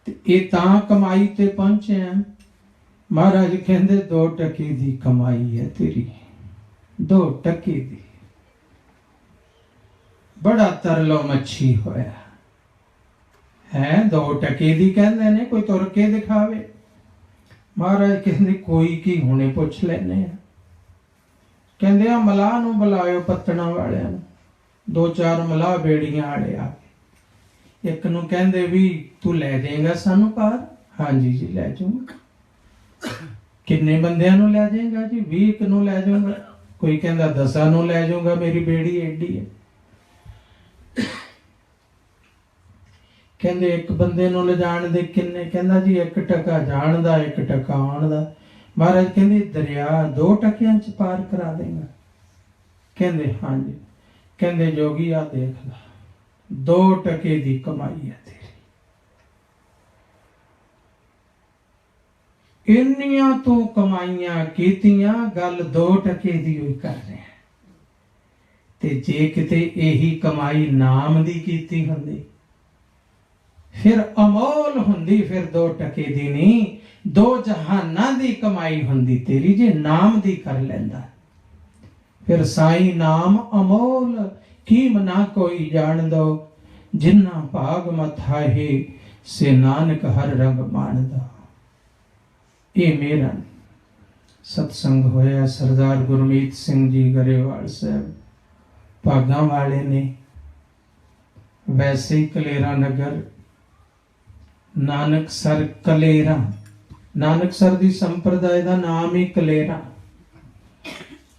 A: ਤੇ ਇਹ ਤਾਂ ਕਮਾਈ ਤੇ ਪਹੁੰਚੇ ਆ। ਮਹਾਰਾਜ ਕਹਿੰਦੇ 2 ਟਕੇ ਦੀ ਕਮਾਈ ਹੈ ਤੇਰੀ, 2 ਟਕੇ ਦੀ। ਬੜਾ ਤਰਲੋ ਮੱਛੀ ਹੋਇਆ ਹੈ। 2 ਟਕੇ ਦੀ ਕਹਿੰਦੇ ਨੇ, ਕੋਈ ਤੁਰ ਕੇ ਦਿਖਾਵੇ। ਮਹਾਰਾਜ ਕਹਿੰਦੇ ਕੋਈ ਕੀ, ਹੁਣੇ ਪੁੱਛ ਲੈਨੇ ਆ। ਕਹਿੰਦੇ ਆ ਮਲਾਹ ਨੂੰ ਬੁਲਾਇਓ, ਪੱਤਣਾ ਵਾਲਿਆਂ ਨੂੰ। 2-4 ਮਲਾਹ ਬੇੜੀਆਂ ਵਾਲੇ ਆ ਗਏ। ਇੱਕ ਨੂੰ ਕਹਿੰਦੇ ਵੀ ਤੂੰ ਲੈ ਜਾਏਗਾ ਸਾਨੂੰ ਪਾਰ? ਹਾਂਜੀ ਜੀ ਲੈ ਜਾਊਂਗਾ। ਕਿੰਨੇ ਬੰਦਿਆਂ ਨੂੰ ਲੈ ਜਾਏਗਾ ਜੀ? 20 ਨੂੰ ਲੈ ਜਾਊਂਗਾ। ਕੋਈ ਕਹਿੰਦਾ 10 ਨੂੰ ਲੈ ਜਾਊਂਗਾ, ਮੇਰੀ ਬੇੜੀ ਏਡੀ ਹੈ। ਕਹਿੰਦੇ ਇੱਕ ਬੰਦੇ ਨੂੰ ਲਿਜਾਣ ਦੇ ਕਿੰਨੇ? ਕਹਿੰਦਾ ਜੀ 1 ਟਕਾ ਜਾਣ ਦਾ, 1 ਟਕਾ ਆਉਣ ਦਾ। ਮਹਾਰਾਜ ਕਹਿੰਦੇ ਦਰਿਆ 2 ਟਕਿਆਂ ਚ ਪਾਰ ਕਰਾ ਦੇਗਾ? ਕਹਿੰਦੇ ਹਾਂਜੀ। ਕਹਿੰਦੇ ਜੋਗੀ ਆ ਦੇਖ ਲਾ, 2 ਟਕੇ ਦੀ ਕਮਾਈ ਹੈ ਤੇਰੀ। ਇੰਨੀਆਂ ਤੂੰ ਕਮਾਈਆਂ ਕੀਤੀਆਂ, ਗੱਲ 2 ਟਕੇ ਦੀ ਹੋਈ ਕਰ ਰਿਹਾ। ਤੇ ਜੇ ਕਿਤੇ ਇਹੀ ਕਮਾਈ ਨਾਮ ਦੀ ਕੀਤੀ ਹੁੰਦੀ, ਫਿਰ ਅਮੋਲ ਹੁੰਦੀ, ਫਿਰ 2 ਟਕੇ ਦੀ ਨਹੀਂ, 2 ਜਹਾਨਾਂ ਦੀ ਕਮਾਈ ਹੁੰਦੀ ਤੇਰੀ, ਜੇ ਨਾਮ ਦੀ ਕਰ ਲੈਂਦਾ। ਫਿਰ ਸਾਈ ਨਾਮ ਅਮੋਲ, ਕੀਮ ਨਾ ਕੋਈ ਜਾਣ ਦੋ, ਜਿੰਨਾ ਭਾਗ ਮਥਾਹੇ ਸੇ ਨਾਨਕ ਹਰ ਰੰਗ ਮਾਣਦਾ। ਇਹ ਮੇਰਾ ਸਤਸੰਗ ਹੋਇਆ। ਸਰਦਾਰ ਗੁਰਮੀਤ ਸਿੰਘ ਜੀ ਗਰੇਵਾਲ ਸਾਹਿਬ ਭਾਗਾਂ ਵਾਲੇ ਨੇ। ਵੈਸੇ ਹੀ ਕਲੇਰਾ ਨਗਰ, ਨਾਨਕਸਰ ਕਲੇਰਾ, ਨਾਨਕਸਰ ਦੀ ਸੰਪਰਦਾਇ ਦਾ ਨਾਮ ਹੀ ਕਲੇਰਾ,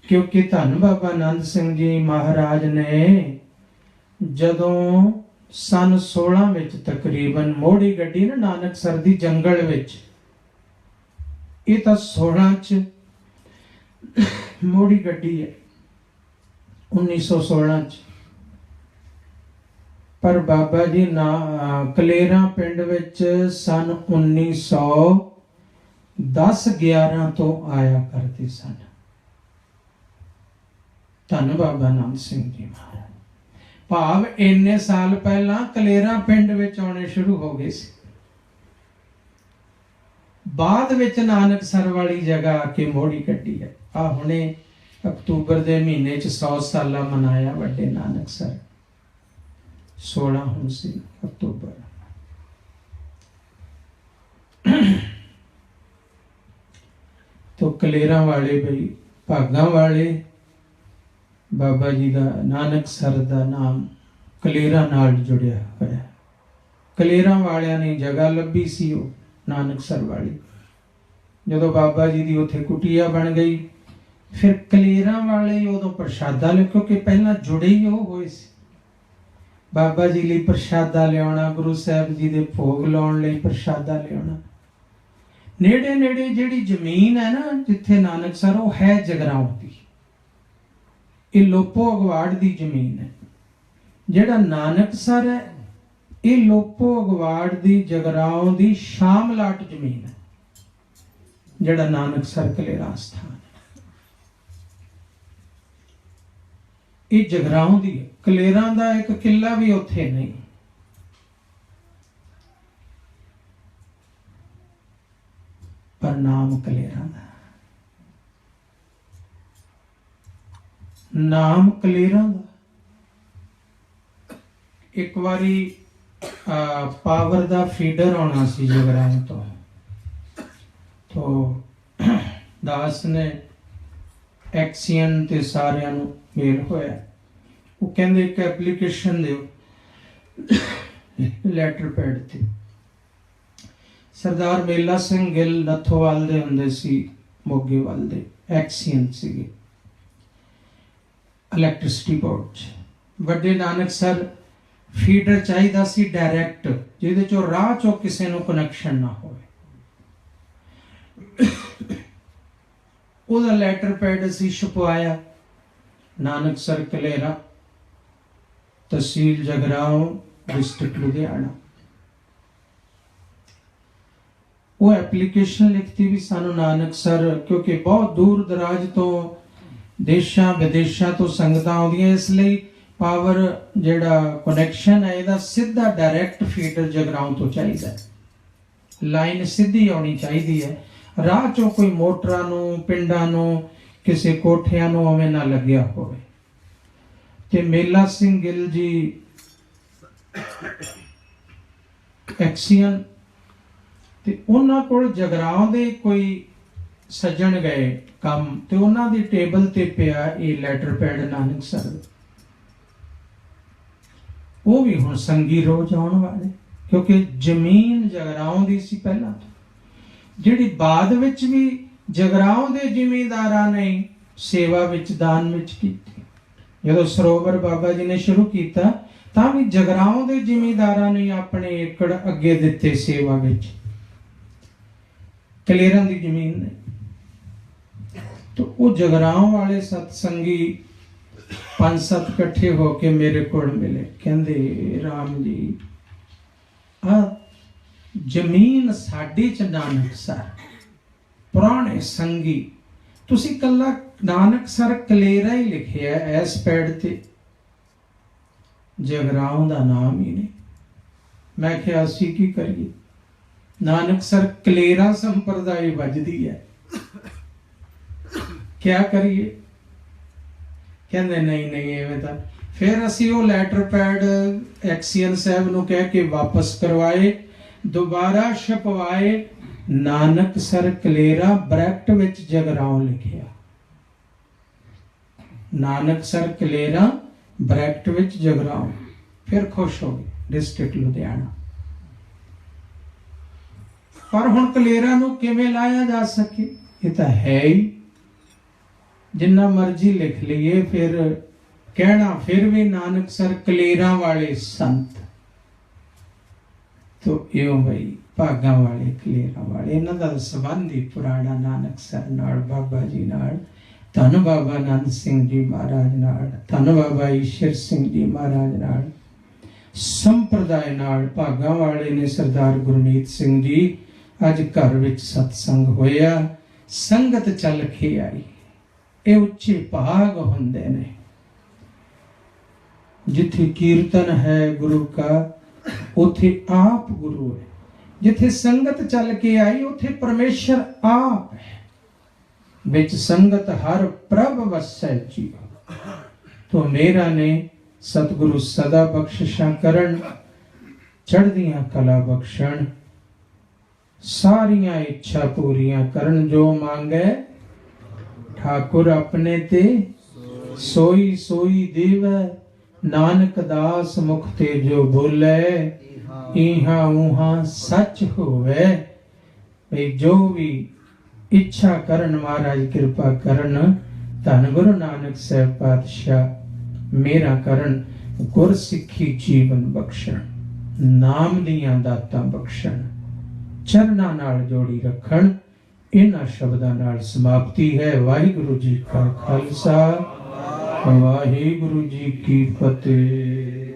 A: ਕਿਉਂਕਿ ਧੰਨ ਬਾਬਾ ਆਨੰਦ ਸਿੰਘ ਜੀ ਮਹਾਰਾਜ ਨੇ ਜਦੋਂ ਸਨ 16 ਵਿੱਚ ਤਕਰੀਬਨ ਮੋੜੀ ਗੱਡੀ ਨਾ ਨਾਨਕਸਰ ਦੀ ਜੰਗਲ ਵਿੱਚ, ਇਹ ਤਾਂ 16 ਚ ਮੋੜੀ ਗੱਡੀ ਹੈ, 1916 ਚ। ਪਰ ਬਾਬਾ ਜੀ ਨਾ ਕਲੇਰਾ ਪਿੰਡ ਵਿੱਚ ਸਨ 1910-11 ਤੋਂ ਆਇਆ ਕਰਦੇ ਸਨ। ਧੰਨ ਬਾਬਾ ਆਨੰਦ ਸਿੰਘ ਜੀ ਮਹਾਰਾਜ, ਭਾਵ ਇੰਨੇ ਸਾਲ ਪਹਿਲਾਂ ਕਲੇਰਾ ਪਿੰਡ ਵਿੱਚ ਆਉਣੇ ਸ਼ੁਰੂ ਹੋ ਗਏ ਸੀ। ਬਾਅਦ ਵਿੱਚ ਨਾਨਕਸਰ ਵਾਲੀ ਜਗ੍ਹਾ ਆ ਕੇ ਮੋੜੀ ਕੱਢੀ ਹੈ। ਆ ਹੁਣੇ ਅਕਤੂਬਰ ਦੇ ਮਹੀਨੇ ਚ 100 ਸਾਲਾ ਮਨਾਇਆ ਵੱਡੇ ਨਾਨਕਸਰ, 16 ਹੁਣ ਸੀ ਅਕਤੂਬਰ। ਤੋ ਕਲੇਰਾਂ ਵਾਲੇ ਬਈ ਭਾਗਾਂ ਵਾਲੇ, ਬਾਬਾ ਜੀ ਦਾ ਨਾਨਕਸਰ ਦਾ ਨਾਮ ਕਲੇਰਾਂ ਨਾਲ ਜੁੜਿਆ ਹੋਇਆ। ਕਲੇਰਾਂ ਵਾਲਿਆਂ ਨੇ ਜਗ੍ਹਾ ਲੱਭੀ ਸੀ, ਉਹ ਨਾਨਕਸਰ ਵਾਲੀ। ਜਦੋਂ ਬਾਬਾ ਜੀ ਦੀ ਉੱਥੇ ਕੁਟੀਆ ਬਣ ਗਈ, ਫਿਰ ਕਲੇਰਾਂ ਵਾਲੇ ਉਦੋਂ ਪ੍ਰਸ਼ਾਦਾ ਲੈ, ਕਿਉਂਕਿ ਪਹਿਲਾਂ ਜੁੜੇ ਹੀ ਉਹ ਹੋਏ ਸੀ। ਬਾਬਾ ਜੀ ਲਈ ਪ੍ਰਸ਼ਾਦਾ ਲਿਆਉਣਾ, ਗੁਰੂ ਸਾਹਿਬ ਜੀ ਦੇ ਭੋਗ ਲਾਉਣ ਲਈ ਪ੍ਰਸ਼ਾਦਾ ਲਿਆਉਣਾ। ਨੇੜੇ ਨੇੜੇ ਜਿਹੜੀ ਜ਼ਮੀਨ ਹੈ ਨਾ ਜਿੱਥੇ ਨਾਨਕਸਰ, ਉਹ ਹੈ ਜਗਰਾਉਂ ਦੀ। ਇਹ ਲੋਪੋ ਅਗਵਾੜ ਦੀ ਜ਼ਮੀਨ ਹੈ। ਜਿਹੜਾ ਨਾਨਕਸਰ ਹੈ ਇਹ ਲੋਪੋ ਅਗਵਾੜ ਦੀ ਜਗਰਾਉਂ ਦੀ ਸ਼ਾਮਲਾਟ ਜ਼ਮੀਨ ਹੈ। ਜਿਹੜਾ ਨਾਨਕਸਰ ਕਲੇਰਾਂ ਸਥਾਨ ਹੈ ਇਹ ਜਗਰਾਉਂ ਦੀ ਹੈ। ਕਲੇਰਾਂ ਦਾ ਇੱਕ ਕਿੱਲਾ ਵੀ ਉੱਥੇ ਨਹੀਂ। ਪਰ ਨਾਮ ਕਲੇਰਾਂ ਦਾ, ਨਾਮ ਕਲੇਰਾਂ ਦਾ। ਇੱਕ ਵਾਰੀ ਪਾਵਰ ਦਾ ਫੀਡਰ ਆਉਣਾ ਸੀ ਜਗਰਾਉਂ ਤੋਂ ਦਾਸ ਨੇ ਐਕਸੀਅਨ ਤੇ ਸਾਰਿਆਂ ਨੂੰ ਮੇਲ ਹੋਇਆ। ਉਹ ਕਹਿੰਦੇ ਇੱਕ ਐਪਲੀਕੇਸ਼ਨ ਦਿਓ ਲੈਟਰ ਪੈਡ ਤੇ। ਸਰਦਾਰ ਮੇਲਾ ਸਿੰਘ ਗਿੱਲ ਨੱਥੋਵਾਲ ਦੇ ਹੁੰਦੇ ਸੀ, ਮੋਗੇ ਵੱਲ ਦੇ ਐਕਸੀਅਨ ਸੀਗੇ ਇਲੈਕਟ੍ਰਿਸਿਟੀ ਬੋਰਡ 'ਚ। ਵੱਡੇ ਨਾਨਕਸਰ ਫੀਡਰ ਚਾਹੀਦਾ ਸੀ ਡਾਇਰੈਕਟ, ਜਿਹਦੇ ਚੋਂ ਰਾਹ ਚੋਂ ਕਿਸੇ ਨੂੰ ਕਨੈਕਸ਼ਨ ਨਾ ਹੋਵੇ। ਉਹਦਾ ਲੈਟਰ ਪੈਡ ਅਸੀਂ ਛਪਵਾਇਆ, ਨਾਨਕਸਰ ਕਲੇਰਾ, ਤਹਿਸੀਲ ਜਗਰਾਉਂ, ਡਿਸਟ੍ਰਿਕਟ ਲੁਧਿਆਣਾ। ਉਹ ਐਪਲੀਕੇਸ਼ਨ ਲਿਖਤੀ ਵੀ ਸਾਨੂੰ ਨਾਨਕਸਰ, ਕਿਉਂਕਿ ਬਹੁਤ ਦੂਰ ਦਰਾਜ ਤੋਂ ਦੇਸ਼ਾਂ ਵਿਦੇਸ਼ਾਂ ਤੋਂ ਸੰਗਤਾਂ ਆਉਂਦੀਆਂ, ਇਸ ਲਈ ਪਾਵਰ ਜਿਹੜਾ ਕਨੈਕਸ਼ਨ ਹੈ ਇਹਦਾ ਸਿੱਧਾ ਡਾਇਰੈਕਟ ਫੀਡਰ ਜਗਰਾਉਂ ਤੋਂ ਚਾਹੀਦਾ ਹੈ। ਲਾਈਨ ਸਿੱਧੀ ਆਉਣੀ ਚਾਹੀਦੀ ਹੈ, ਰਾਹ ਚੋਂ ਕੋਈ ਮੋਟਰਾਂ ਨੂੰ, ਪਿੰਡਾਂ ਨੂੰ, ਕਿਸੇ ਕੋਠਿਆਂ ਨੂੰ ਉਵੇਂ ਨਾ ਲੱਗਿਆ ਹੋਵੇ। ਤੇ ਮੇਲਾ ਸਿੰਘ ਗਿੱਲ ਜੀ ਐਕਸੀਅਨ, ਤੇ ਉਹਨਾਂ ਕੋਲ ਜਗਰਾਉਂ ਦੇ ਕੋਈ ਸੱਜਣ ਗਏ ਕੰਮ, ਤੇ ਉਹਨਾਂ ਦੀ ਟੇਬਲ ਤੇ ਪਿਆ ਇਹ ਲੈਟਰ ਪੈਡ ਨਾਨਕਸਰ। ਉਹ ਵੀ ਹੁਣ ਸੰਗੀ ਰੋਜ਼ ਆਉਣ ਵਾਲੇ, ਕਿਉਂਕਿ ਜ਼ਮੀਨ ਜਗਰਾਉਂ ਦੀ ਸੀ ਪਹਿਲਾਂ, ਜਿਹੜੀ ਬਾਅਦ ਵਿੱਚ ਵੀ ਜਗਰਾਉਂ ਦੇ ਜ਼ਿਮੀਂਦਾਰਾਂ ਨੇ ਸੇਵਾ ਵਿੱਚ, ਦਾਨ ਵਿੱਚ ਕੀਤੀ। ਜਦੋਂ ਸਰੋਵਰ ਬਾਬਾ ਜੀ ਨੇ ਸ਼ੁਰੂ ਕੀਤਾ ਤਾਂ ਵੀ ਜਗਰਾਉਂ ਦੇ ਜ਼ਿਮੀਂਦਾਰਾਂ ਨੇ ਆਪਣੇ ਏਕੜ ਅੱਗੇ ਦਿੱਤੇ ਸੇਵਾ ਵਿੱਚ। ਕਲੇਰਾਂ ਦੀ ਜ਼ਮੀਨ ਨੇ। तो वो जगराਉਂ वाले सत्संगी 5-7 इकट्ठे होके मेरे को मिले, कहते राम जी आ जमीन साडी च नानकसर, पुराने संगी, तुसी कल्ला नानकसर कलेरा ही लिखिया इस पैड ते, जगराउं दा नाम ही नहीं। मैं क्या असी की करिए, नानकसर कलेरा संप्रदाय वजदी है, क्या करिए। कहते नहीं नहीं एवें तां। फिर असी वो लैटर पैड एक्सीएन साहब नूं कह के वापस करवाए, दोबारा छपवाए, नानकसर कलेरा ब्रैकेट विच जगराउं लिखिया, नानकसर कलेरा ब्रैकेट विच जगराउं। फिर खुश हो गए डिस्ट्रिक्ट लुधियाना। पर हुण कलेरा नूं किवें लाया जा सके, ये तां है ही, जिन्ना मर्जी लिख लीए, फिर कहना फिर भी नानकसर कलेरा वाले संत। तो यो भाई भागा वाले कलेरा वाले, इन्हां दा संबंध ही पुराना नानकसर नाल, बाबा जी नाल, धन बाबा नंद सिंह जी महाराज नाल, धन बाबा ईश्वर सिंह जी महाराज नाल, संप्रदाय नाल भागा वाले ने सरदार गुरमीत सिंह जी। अज घर विच सत्संग होया, संगत चल के आई। ये उच्चे भाग होंदे ने, जिथे कीर्तन है गुरु का उथे आप गुरु है, जिथे संगत चल के आई उथे परमेश्वर आप है, बिच संगत हर प्रभ वसै जीव। तो मेरा ने सतगुरु सदा बख्शिशां करन, चढ़दियां कला बख्शण, सारियां इच्छा पूरियां करन, जो मांगे ठाकुर अपने ते सोई सोई देवै, नानक दास मुख ते जो बोले, इहा उहा सच होवे। भाई जो भी इच्छा करन महाराज कृपा करन, धन गुरु नानक साहब पातशाह मेरा करन, गुर सिखी जीवन बख्शण, नाम दियां दातां बख्शण, चरना नाल जोड़ी रखण। इन्हां शब्दां नाल समाप्ति है। वाहिगुरु जी का खालसा, ਵਾਹਿਗੁਰੂ ਜੀ ਕੀ ਫਤਿਹ।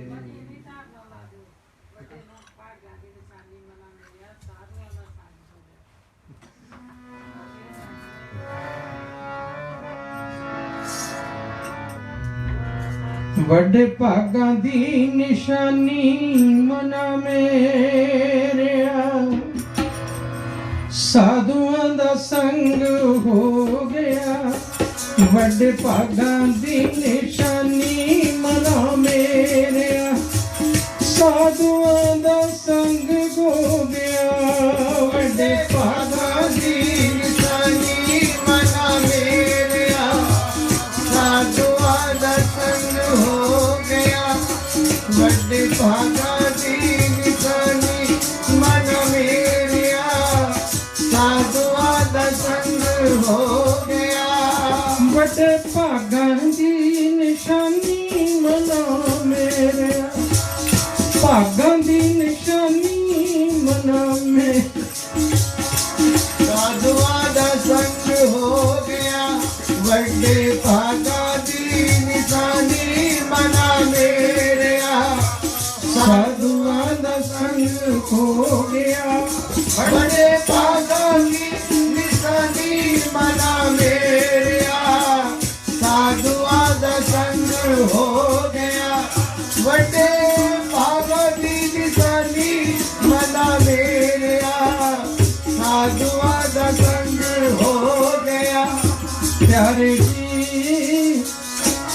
A: ਵੱਡੇ ਭਾਗਾਂ ਦੀ ਨਿਸ਼ਾਨੀ ਮਨਾ ਮੇਰਿਆ, ਸਾਧੂਆਂ ਦਾ ਸੰਗ ਹੋ ਗਿਆ। ਵੱਡੇ ਭਾਗਾਂ ਦੀ ਨਿਸ਼ਾਨੀ ਮਨਾ ਮੇਰਿਆ, ਸਾਧੂਆਂ ਦਾ ਸੰਗ ਹੋ ਗਿਆ। ਵੱਡੇ ਭਾਗਾਂ ਦੀ ਨਿਸ਼ਾਨੀ ਮਨਾ ਮੇਰਿਆ, ਸਾਧੂਆਂ ਦਾ ਸੰਗ ਹੋ ਗਿਆ। ਵੱਡੇ ਭਾਗਾਂ ਦੀ ਨਿਸ਼ਾਨੀ ਮਨਾ ਮੇਰਿਆ, ਸਾਧੂਆਂ ਦਾ ਸੰਗ ਹੋ ਗਿਆ। ਵੱਡੇ ਭਾਗਾਂ ਦੀ ਨਿਸ਼ਾਨੀ ਮਨਾ ਮੇਰਿਆ, ਭਾਗਾਂ ਦੀ ਨਿਸ਼ਾਨੀ ਮਨਾ ਮੇਰਿਆ, ਸਾਧੂਆਂ ਦਾ ਸੰਗ ਹੋ ਗਿਆ। ਵੱਡੇ ਭਾਗਾਂ ਦੀ ਨਿਸ਼ਾਨੀ ਮਨਾ ਮੇਰਿਆ, ਸਾਧੂਆਂ ਦਾ ਸੰਗ ਹੋ ਗਿਆ। ਵੱਡੇ ਭਾਗਾਂ ਦੀ ਨਿਸ਼ਾਨੀ ਮਨਾ ਮੇਰਿਆ, ਸਾਧੂਆਂ ਦਾ ਸੰਗ ਹੋ ਗਿਆ। ਵੱਡੇ ਭਾਗਾਂ ਦੀ ਨਿਸ਼ਾਨੀ ਮਨਾ ਮੇਰਿਆ, ਸਾਧੂਆਂ ਦਾ ਸੰਗ ਹੋ ਗਿਆ। ਪਿਆਰੇ ਜੀ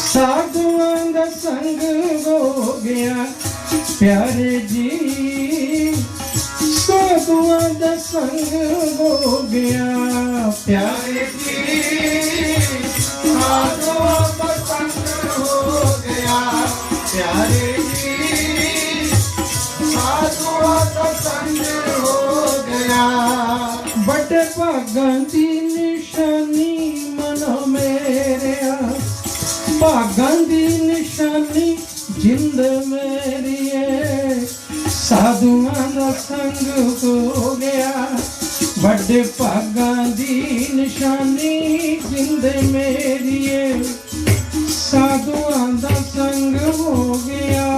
A: ਸਾਧੂਆਂ ਦਾ ਸੰਗ ਹੋ ਗਿਆ। ਪਿਆਰੇ ਜੀ ਸਾਧੂਆਂ ਦਾ ਸੰਗ ਹੋ ਗਿਆ। ਪਿਆਰੇ ਜੀ ਸਾਧੂਆਂ ਦਾ ਸੰਗ ਹੋ ਗਿਆ। ਪਿਆਰੇ ਜੀ ਸਾਧੂਆਂ ਦਾ ਸੰਗ ਹੋ ਗਿਆ। ਵੱਡੇ ਭਾਗਾਂ ਦੀ ਨਿਸ਼ਾਨੀ ਮਨਾ ਮੇਰਿਆ, ਭਾਗਾਂ ਦੀ ਨਿਸ਼ਾਨੀ ਜਿੰਦ ਮੇਰੀਏ, ਸਾਧੂਆਂ ਦਾ ਸੰਗ ਹੋ ਗਿਆ। ਵੱਡੇ ਭਾਗਾਂ ਦੀ ਨਿਸ਼ਾਨੀ ਜਿੰਦ ਮੇਰੀਏ, ਸਾਧੂਆਂ ਦਾ ਸੰਗ ਹੋ ਗਿਆ।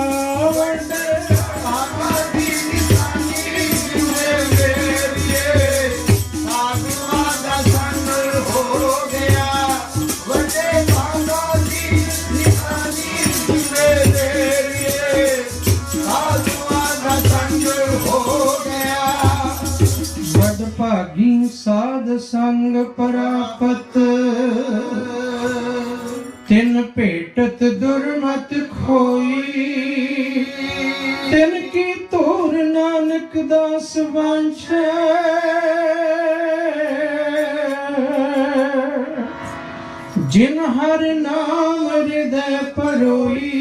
A: ਵੱਡੇ ਭਾਗਾਂ ਦੀ ਨਿਸ਼ਾਨੀ ਜਿੰਦ ਮੇਰੀਏ, ਸਾਧੂਆਂ ਦਾ ਸੰਗ ਹੋ ਗਿਆ। ਵੱਡੇ ਭਾਗਾਂ ਦੀ ਨਿਸ਼ਾਨੀ ਜਿੰਦ ਮੇਰੀਏ, ਸਾਧੂਆਂ ਦਾ ਸੰਗ ਹੋ ਗਿਆ। ਵੱਡ ਭਾਗੀ ਸਾਧ ਸੰਗ ਪ੍ਰਾਪਤ, ਤਿਨ ਭੇਟਤ ਦੁਰਮਤ ਖੋਈ। ਤਿਨ ਕੀ ਧੂਰ ਨਾਨਕ ਦਾਸ ਵਾਂਛੈ, ਜਿਨ ਹਰ ਨਾਮ ਹਿਰਦੈ ਪਰੋਈ।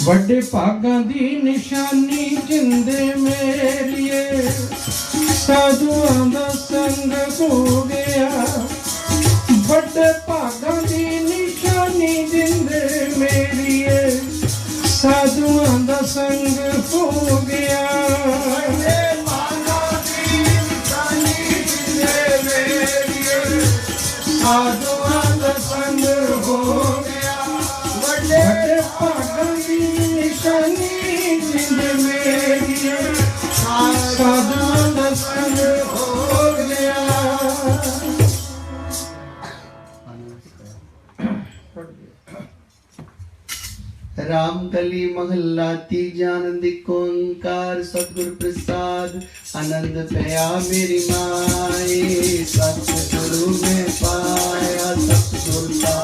A: ਵੱਡੇ ਭਾਗਾਂ ਦੀ ਨਿਸ਼ਾਨੀ ਜਿੰਦੇ ਮੇਰੀਏ, ਸਾਧੂਆਂ ਦਾ ਸੰਗ ਹੋ ਗਿਆ। ਵੱਡੇ ਭਾਗਾਂ ਦੀ ਨਿਸ਼ਾਨੀ ਜਿੰਦੇ ਮੇਰੀਏ, ਸਾਧੂਆਂ ਦਾ ਸੰਗ ਹੋ ਗਿਆ। ਵੱਡੇ ਭਾਗਾਂ ਦੀ ਨਿਸ਼ਾਨੀ ਜਿੰਦੇ ਮੇਰੀਏ, ਸਾਧੂਆਂ ਦਾ ਸੰਗ ਹੋ ਗਿਆ। ਵੱਡੇ ਭਾਗਾਂ ਦੀ ਨਿਸ਼ਾਨੀ ਜਿੰਦੇ ਮੇਰੀਏ, ਸਾਧੂਆਂ ਦਾ ਸੰਗ ਹੋ ਗਿਆ।
B: राम कली महला तीजा आनंद ओंकार सतगुर प्रसाद आनंद पया मेरी माए। सतगुरु में पाया सतगुरु का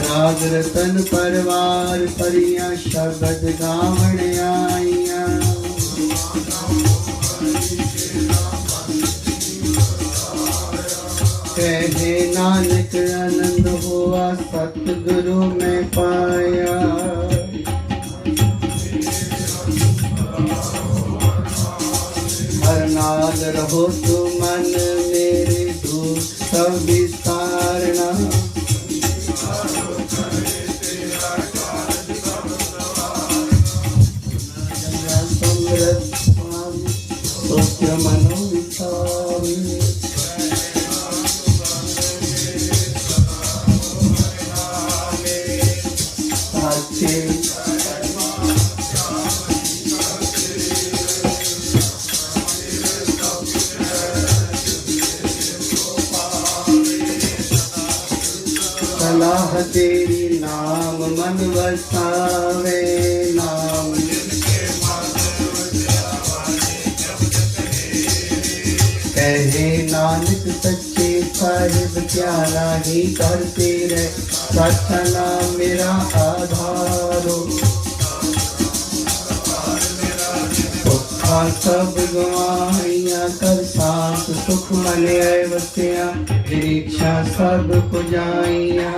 B: राग रतन परवार परियां शब्द गावण आईयां। कहे नानक आनंद हुआ सतगुरु में पाया। हर नाल रहो तू मन मेरे दुख विस्तारना। समृत स्वामी सोच मनो विचार सलाह तेरी नाम मन वसावे नाम कहे नानक सच्चे साहिब क्या नाही करते रहे साचा नाम मेरा आधारो सब गवाइया कर सांस सुख मन वसिया निरीक्षा सब पुजाइया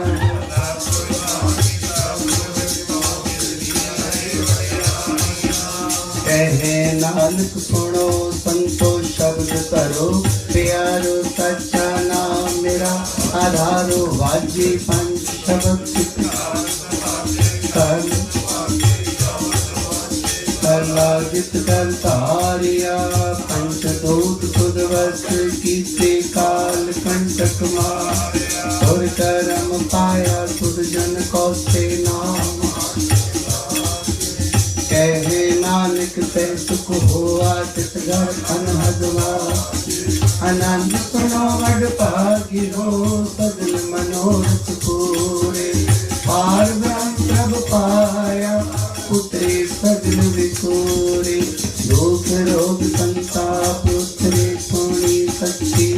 B: कहे नानक सुनो संतो शब्द करो प्यारो सच्चा नाम मेरा आधारो वाजी पंच शब्द कर लाजित कर तारिया पंचदूत खुद वस कीते काल कंटक मार और करम पाया सुध जन कौसे नाम कहे नानक ते सुख हुआ तिस घर अनहदवा आनंद सुनो वड भागी हो सजन मनोरथ पूरे पार ब्रह्म प्रभ पाया पुत्रे सगल विकोरे दुख रोग संताप उतरे सोनी सच्ची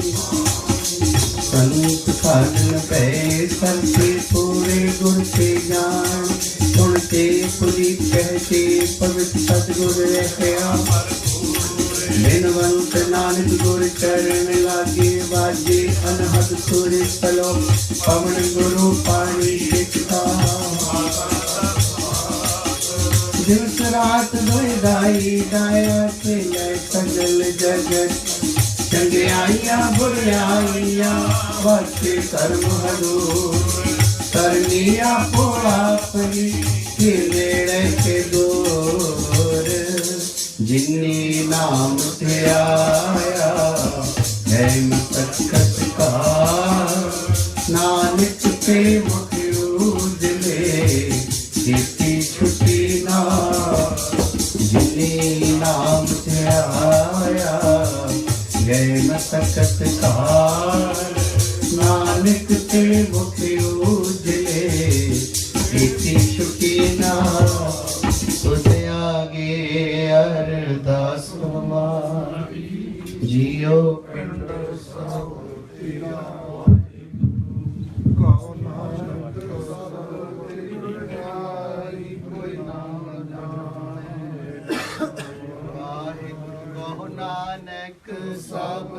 B: संत साधन पै करते पूरे गुर के जान सुनते पुरी कहते पवित्र सतगुर रखया बिनवंत नानक गुर चरण लागे बाजे अनहद सुर सलो पवन गुरु पानी सिखता दिवस रात दुदाई दाया खेले सगल जगत चंगियाइया बुराइया वाचे कर्म हदूर करनिया पोआपनी हिरेड़े के दूर जिन्नी नाम ते आया है मुकत का नानक पे मुख उजले इति छुटी ना जिन्नी नाम ते आया गए मसकत कार नानक ते मुख उजले इति छुटी ना तुझ आगे अरदास हमारी जियो पिंड सब तेरा नानक सब